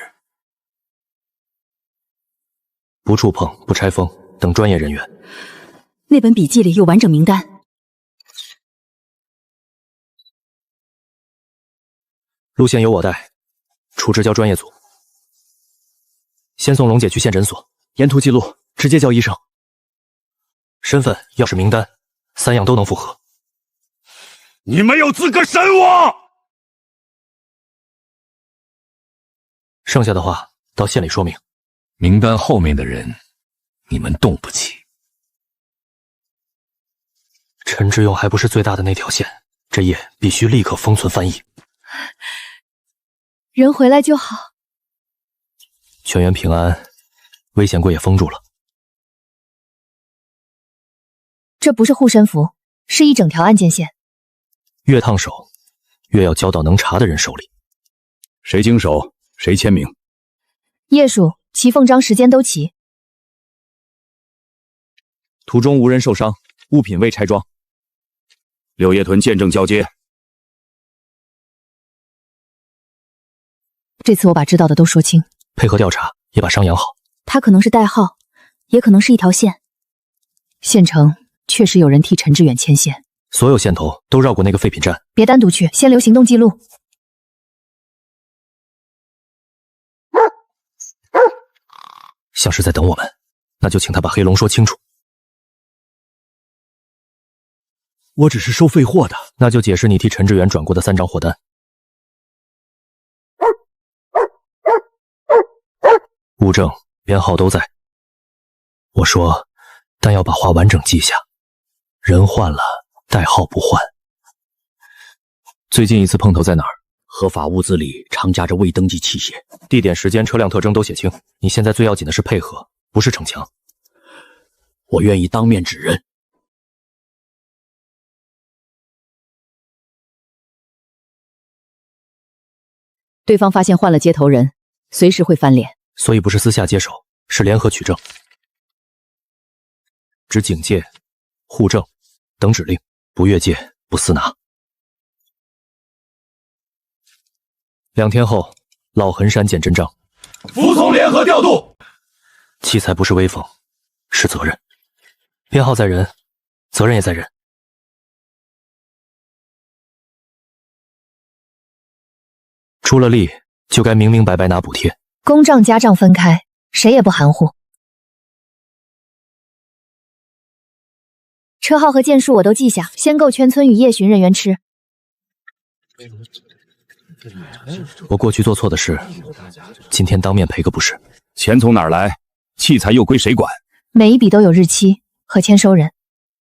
不触碰，不拆封，等专业人员。那本笔记里有完整名单。路线由我带，处置交专业组。先送龙姐去县诊所，沿途记录，直接叫医生。身份、钥匙、名单，3样都能符合。你没有资格审我！剩下的话到县里说明。名单后面的人，你们动不起。陈志勇还不是最大的那条线，这页必须立刻封存翻译。人回来就好。全员平安，危险柜也封住了。这不是护身符，是一整条案件线。越烫手，越要交到能查的人手里。谁经手，谁签名。叶署、齐凤章时间都齐。途中无人受伤，物品未拆装。柳叶屯见证交接。这次我把知道的都说清，配合调查，也把伤养好。他可能是代号，也可能是一条线。县城确实有人替陈志远牵线，所有线头都绕过那个废品站。别单独去，先留行动记录。像是在等我们，那就请他把黑龙说清楚。我只是收废货的，那就解释你替陈志远转过的3张货单。物证、编号都在。我说，但要把话完整记下。人换了，代号不换。最近一次碰头在哪儿？合法物资里常夹着未登记器械，地点、时间、车辆特征都写清。你现在最要紧的是配合，不是逞强。我愿意当面指认。对方发现换了接头人，随时会翻脸，所以不是私下接手，是联合取证，只警戒、互证等指令，不越界，不私拿。2天后，老横山见真章。服从联合调度。器材不是威风，是责任。编号在人，责任也在人。出了力，就该明明白白拿补贴。公账家账分开，谁也不含糊。车号和件数我都记下，先购圈村与夜巡人员吃。我过去做错的事，今天当面赔个不是。钱从哪儿来？器材又归谁管？每一笔都有日期和签收人。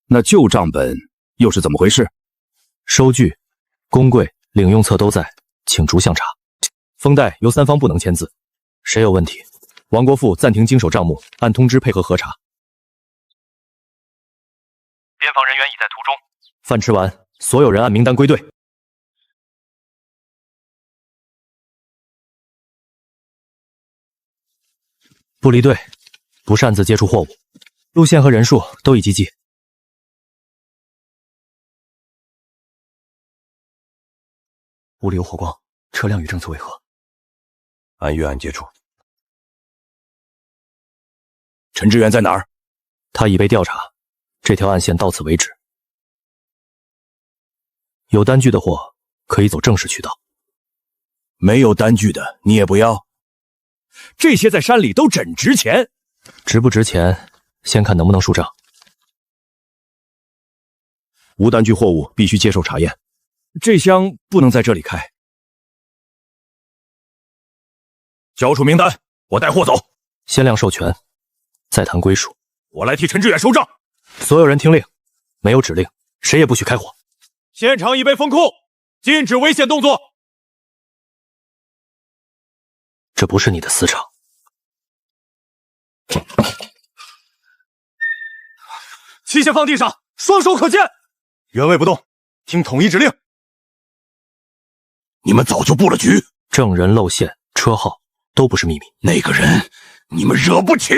那旧账本又是怎么回事？收据、公柜、领用册都在，请逐项查。封袋由3方不能签字，谁有问题？王国富暂停经手账目，按通知配合核查。边防人员已在途中。饭吃完，所有人按名单归队。不离队，不擅自接触货物，路线和人数都已记记。屋里有火光，车辆与政策为何？按预案接触。陈志远在哪儿？他已被调查，这条暗线到此为止。有单据的货可以走正式渠道，没有单据的你也不要。这些在山里都真值钱，值不值钱，先看能不能赊账。无单据货物必须接受查验。这箱不能在这里开。交出名单，我带货走。先亮授权，再谈归属。我来替陈志远收账。所有人听令，没有指令，谁也不许开火。现场已被封控，禁止危险动作。这不是你的私厂。器械放地上，双手可见。原位不动，听统一指令。你们早就布了局，证人露馅，车号都不是秘密。那个人你们惹不起。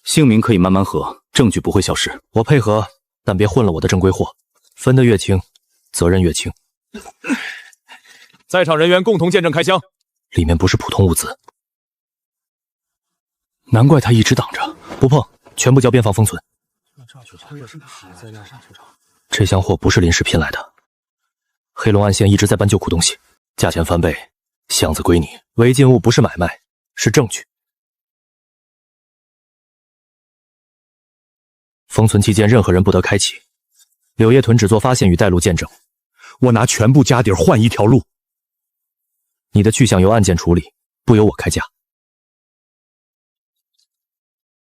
姓名可以慢慢核，证据不会消失。我配合，但别混了我的正规货。分得越清，责任越轻。在场人员共同见证开箱，里面不是普通物资。难怪他一直挡着，不碰，全部交边防封存。这箱货不是临时拼来的。黑龙岸县一直在搬旧库东西，价钱翻倍，箱子归你。违禁物不是买卖，是证据。封存期间，任何人不得开启。柳叶屯只做发现与带路见证。我拿全部家底换一条路。你的去向由案件处理，不由我开价。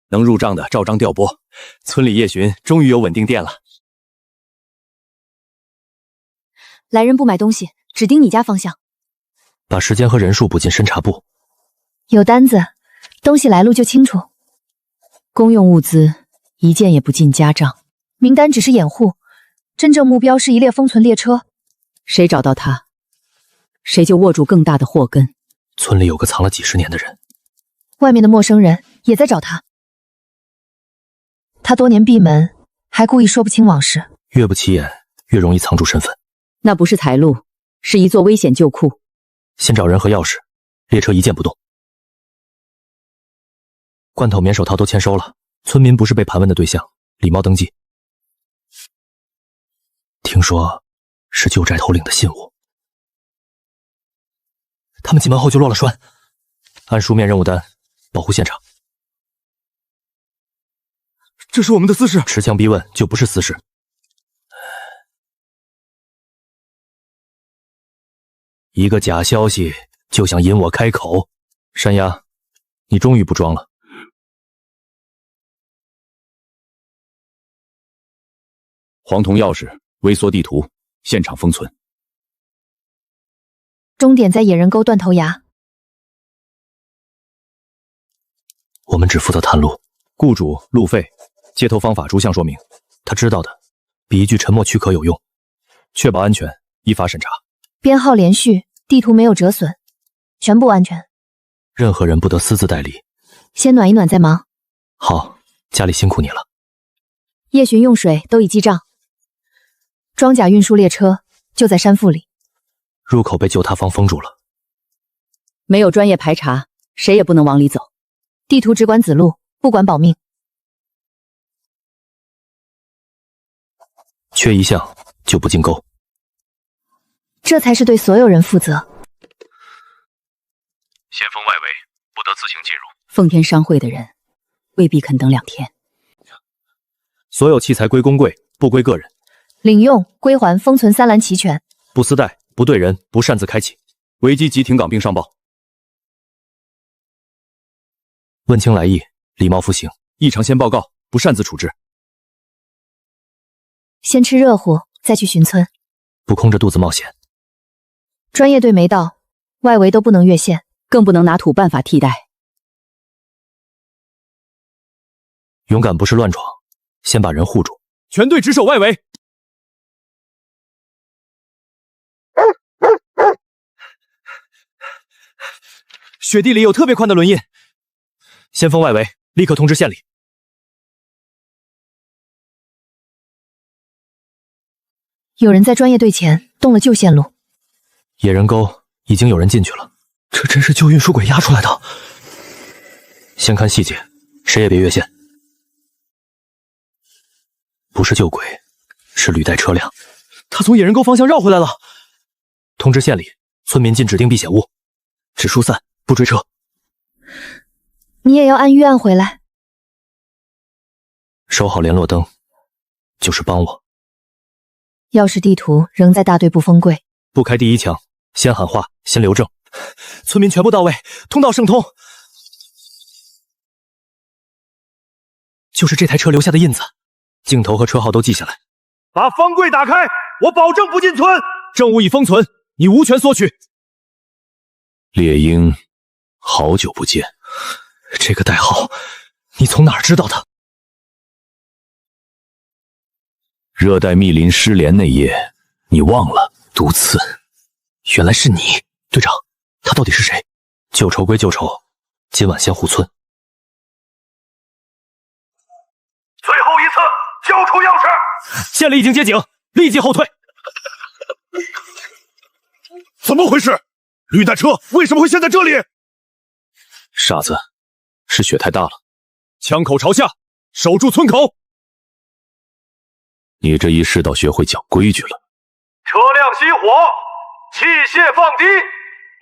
能入账的照章调拨，村里夜巡终于有稳定店了。来人不买东西，只盯你家方向。把时间和人数补进侦查部。有单子，东西来路就清楚。公用物资一件也不进家账，名单只是掩护，真正目标是一列封存列车。谁找到他，谁就握住更大的祸根。村里有个藏了几十年的人，外面的陌生人也在找他。他多年闭门，还故意说不清往事。越不起眼，越容易藏住身份。那不是财路，是一座危险旧库。先找人和钥匙，列车一件不动。罐头棉手套都签收了，村民不是被盘问的对象，礼貌登记。听说是旧寨头领的信物。他们进门后就落了栓，按书面任务单保护现场。这是我们的私事，持枪逼问就不是私事。一个假消息就想引我开口，山崖，你终于不装了。黄铜钥匙，微缩地图，现场封存。终点在野人沟断头崖。我们只负责探路，雇主、路费、接头方法逐项说明。他知道的，比一句沉默躯壳有用。确保安全，依法审查。编号连续，地图没有折损，全部安全。任何人不得私自代理。先暖一暖再忙。好，家里辛苦你了。夜巡用水都已记账。装甲运输列车就在山腹里。入口被旧塌方封住了，没有专业排查，谁也不能往里走。地图只管指路，不管保命。缺一项就不进沟，这才是对所有人负责。先锋外围，不得自行进入。奉天商会的人未必肯等2天。所有器材归公柜，不归个人。领用、归还、封存3栏齐全。不私带，不对人，不擅自开启。危机即停岗并上报。问清来意，礼貌服刑。异常先报告，不擅自处置。先吃热乎，再去巡村。不空着肚子冒险。专业队没到，外围都不能越线，更不能拿土办法替代。勇敢不是乱闯，先把人护住。全队值守外围。雪地里有特别宽的轮印。先锋外围，立刻通知县里。有人在专业队前动了旧线路。野人沟已经有人进去了，这真是旧运输轨压出来的。先看细节，谁也别越线。不是旧轨，是履带车辆。他从野人沟方向绕回来了。通知县里，村民进指定避险屋，只疏散，不追车。你也要按预案回来。收好联络灯，就是帮我。钥匙地图仍在大队部封柜。不开第一枪，先喊话，先留证。村民全部到位，通道盛通。就是这台车留下的印子，镜头和车号都记下来。把方柜打开，我保证不进村。证物已封存，你无权索取。猎鹰，好久不见。这个代号，你从哪儿知道的？热带密林失联那夜，你忘了？毒刺，原来是你，队长。他到底是谁？旧仇归旧仇，今晚先护村。最后一次，交出钥匙。县里已经接警，立即后退。怎么回事？履带车为什么会陷在这里？傻子，是雪太大了。枪口朝下，守住村口。你这一世倒学会讲规矩了。车辆熄火，器械放低，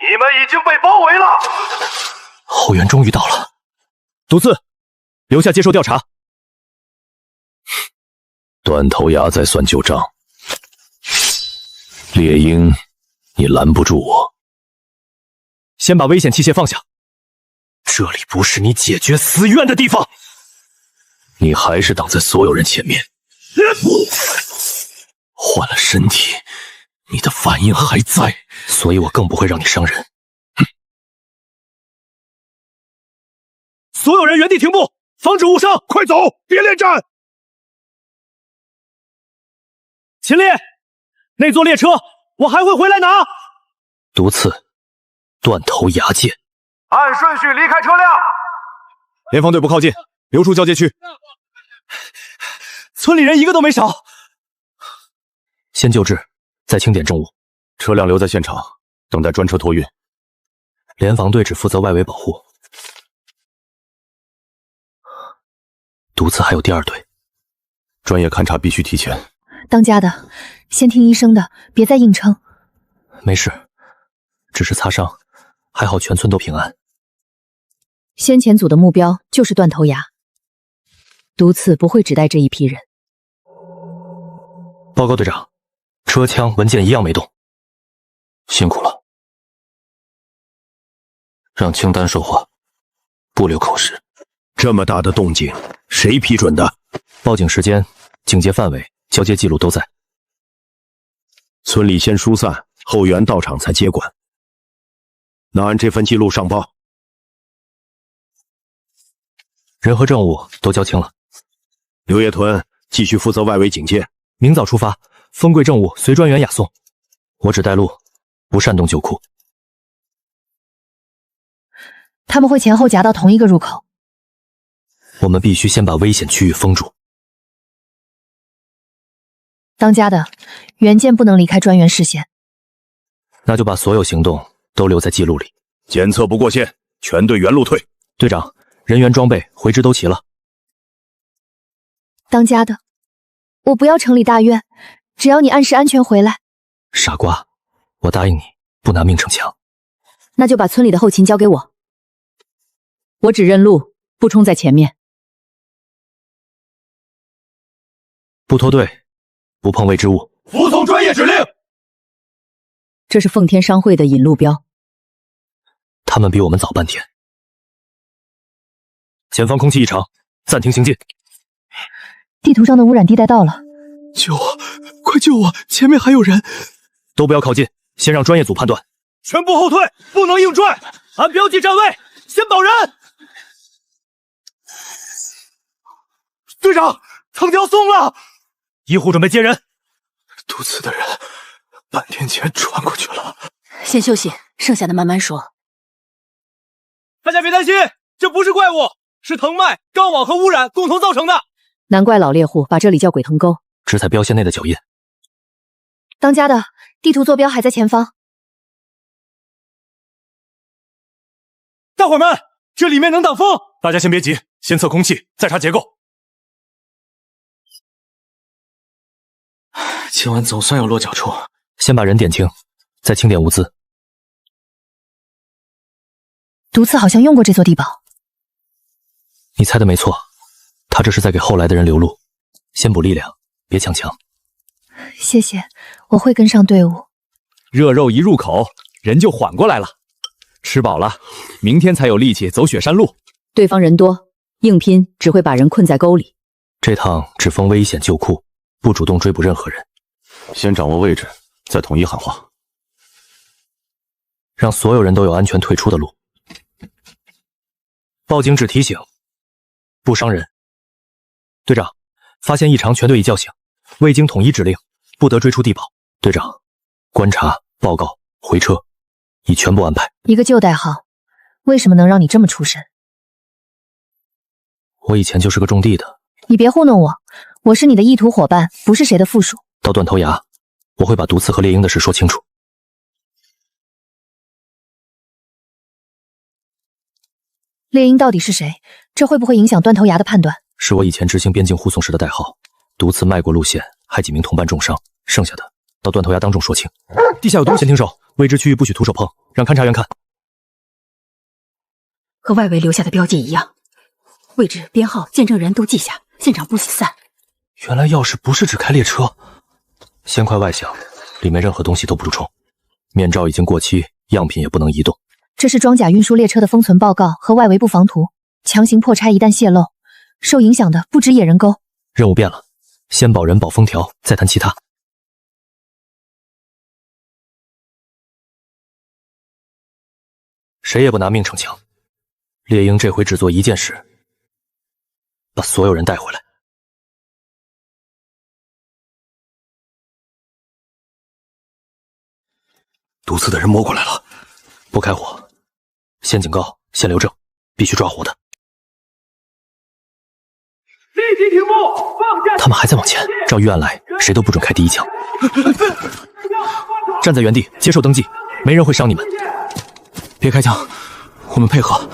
你们已经被包围了。后援终于到了。毒刺，留下接受调查。断头崖在算旧账。猎鹰，你拦不住我。先把危险器械放下。这里不是你解决死怨的地方。你还是挡在所有人前面。换了身体，你的反应还在，所以我更不会让你伤人。所有人原地停步，防止误伤。快走，别恋战。秦烈，那座列车我还会回来拿。毒刺，断头牙剑。按顺序离开车辆。联防队不靠近，留出交接区。村里人一个都没少。先救治，再清点证物。车辆留在现场，等待专车托运。联防队只负责外围保护。毒刺还有第二队，专业勘察必须提前。当家的，先听医生的，别再硬撑。没事，只是擦伤，还好全村都平安。先遣组的目标就是断头崖，毒刺不会只带这一批人。报告队长，车枪文件一样没动。辛苦了，让清单说话，不留口实。这么大的动静，谁批准的？报警时间、警戒范围、交接记录都在。村里先疏散，后援到场才接管。那按这份记录上报。人和证物都交清了。刘叶屯继续负责外围警戒，明早出发，丰贵证物随专员押送。我只带路，不擅动旧库。他们会前后夹到同一个入口。我们必须先把危险区域封住。当家的，原件不能离开专员视线。那就把所有行动都留在记录里。检测不过线，全队原路退。队长，人员装备回执都齐了。当家的，我不要城里大院，只要你按时安全回来。傻瓜，我答应你，不拿命逞强。那就把村里的后勤交给我，我只认路，不冲在前面。不脱队，不碰未知物，服从专业指令。这是奉天商会的引路标。他们比我们早半天。前方空气异常，暂停行进。地图上的污染地带到了。救我！快救我！前面还有人！都不要靠近，先让专业组判断。全部后退，不能硬拽，按标记站位，先保人。队长，藤条松了，医护准备接人。毒刺的人半天前传过去了。先休息，剩下的慢慢说。大家别担心，这不是怪物，是藤蔓、钢网和污染共同造成的。难怪老猎户把这里叫鬼藤沟。只踩标线内的脚印。当家的，地图坐标还在前方。大伙儿们，这里面能挡风，大家先别急，先测空气，再查结构。今晚总算有落脚处。先把人点清，再清点物资。毒刺好像用过这座地堡。你猜的没错，他这是在给后来的人留路，先补力量，别抢枪。谢谢，我会跟上队伍。热肉一入口，人就缓过来了。吃饱了，明天才有力气走雪山路。对方人多，硬拼只会把人困在沟里。这趟只封危险旧库，不主动追捕任何人。先掌握位置，再统一喊话，让所有人都有安全退出的路。报警只提醒，不伤人。队长，发现异常，全队已叫醒，未经统一指令，不得追出地堡。队长，观察、报告、回车，已全部安排。一个旧代号，为什么能让你这么出神？我以前就是个种地的。你别糊弄我，我是你的意图伙伴，不是谁的附属。到断头崖，我会把毒刺和猎鹰的事说清楚。猎鹰到底是谁？这会不会影响断头崖的判断？是我以前执行边境护送时的代号。毒刺迈过路线，害几名同伴重伤，剩下的到断头崖当众说清。地下有东西，先停手，未知区域不许徒手碰，让勘察员看。和外围留下的标记一样，位置、编号、见证人都记下，现场不许散。原来钥匙不是只开列车。先快外响，里面任何东西都不准冲。面罩已经过期，样品也不能移动。这是装甲运输列车的封存报告和外围布防图，强行破拆一旦泄露，受影响的不止野人沟。任务变了，先保人保封条，再谈其他。谁也不拿命逞强。猎鹰这回只做一件事，把所有人带回来。毒刺的人摸过来了，不开火，先警告，先留证，必须抓活的。立即停步，放下。他们还在往前，照预案来，谁都不准开第一枪。站在原地接受登记，没人会伤你们。别开枪，我们配合。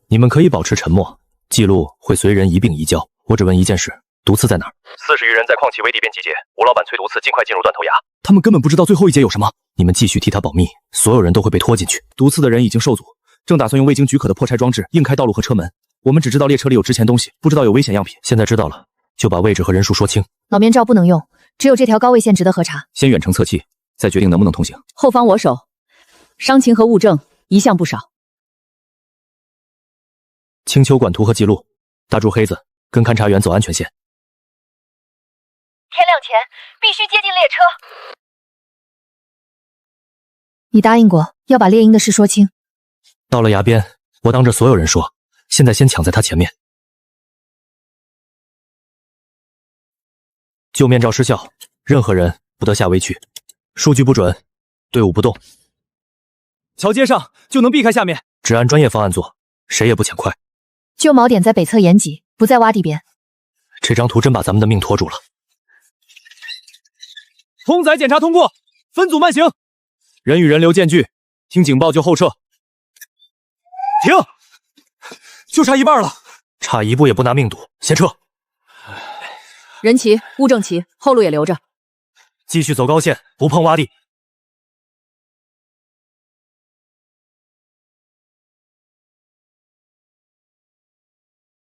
你们可以保持沉默，记录会随人一并移交。我只问一件事：毒刺在哪儿？40余人在矿气围地边集结，吴老板催毒刺尽快进入断头崖。他们根本不知道最后一节有什么。你们继续替他保密，所有人都会被拖进去。毒刺的人已经受阻，正打算用未经许可的破拆装置硬开道路和车门。我们只知道列车里有值钱东西，不知道有危险样品。现在知道了，就把位置和人数说清。老面罩不能用，只有这条高位线值得核查。先远程测气，再决定能不能通行。后方我守，伤情和物证一向不少。青丘管图和记录，大柱黑子跟勘察员走安全线。天亮前必须接近列车。你答应过要把猎鹰的事说清。到了崖边，我当着所有人说，现在先抢在他前面。旧面罩失效，任何人不得下围区。数据不准，队伍不动。桥接上就能避开下面。只按专业方案做，谁也不抢快。旧锚点在北侧延脊，不在洼地边。这张图真把咱们的命拖住了。通载检查通过，分组慢行。人与人留间距，听警报就后撤。停！就差一半了，差一步也不拿命赌，先撤。人齐，物证齐，后路也留着。继续走高线，不碰洼地。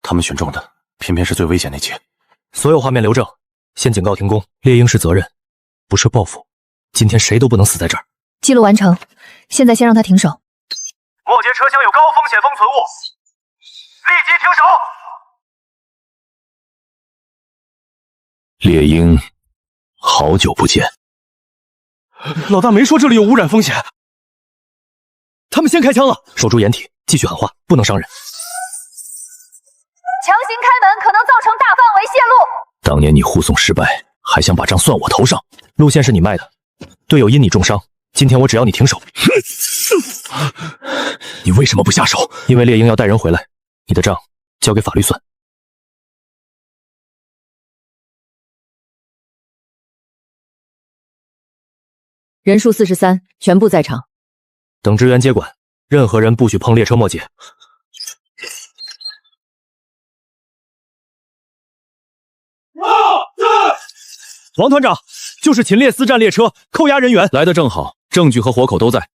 他们选中的偏偏是最危险那节。所有画面留证，先警告停工。猎鹰是责任，不是报复。今天谁都不能死在这儿。记录完成，现在先让他停手。末节车厢有高风险封存物，立即停手。猎鹰，好久不见。老大没说这里有污染风险。他们先开枪了，守住掩体，继续喊话，不能伤人。强行开门可能造成大范围泄露。当年你护送失败，还想把账算我头上。路线是你卖的，队友因你重伤，今天我只要你停手。你为什么不下手？因为猎鹰要带人回来，你的账交给法律算。人数43，全部在场。等支援接管，任何人不许碰列车末节。王团长，就是秦烈私占列车，扣押人员。来的正好，证据和活口都在。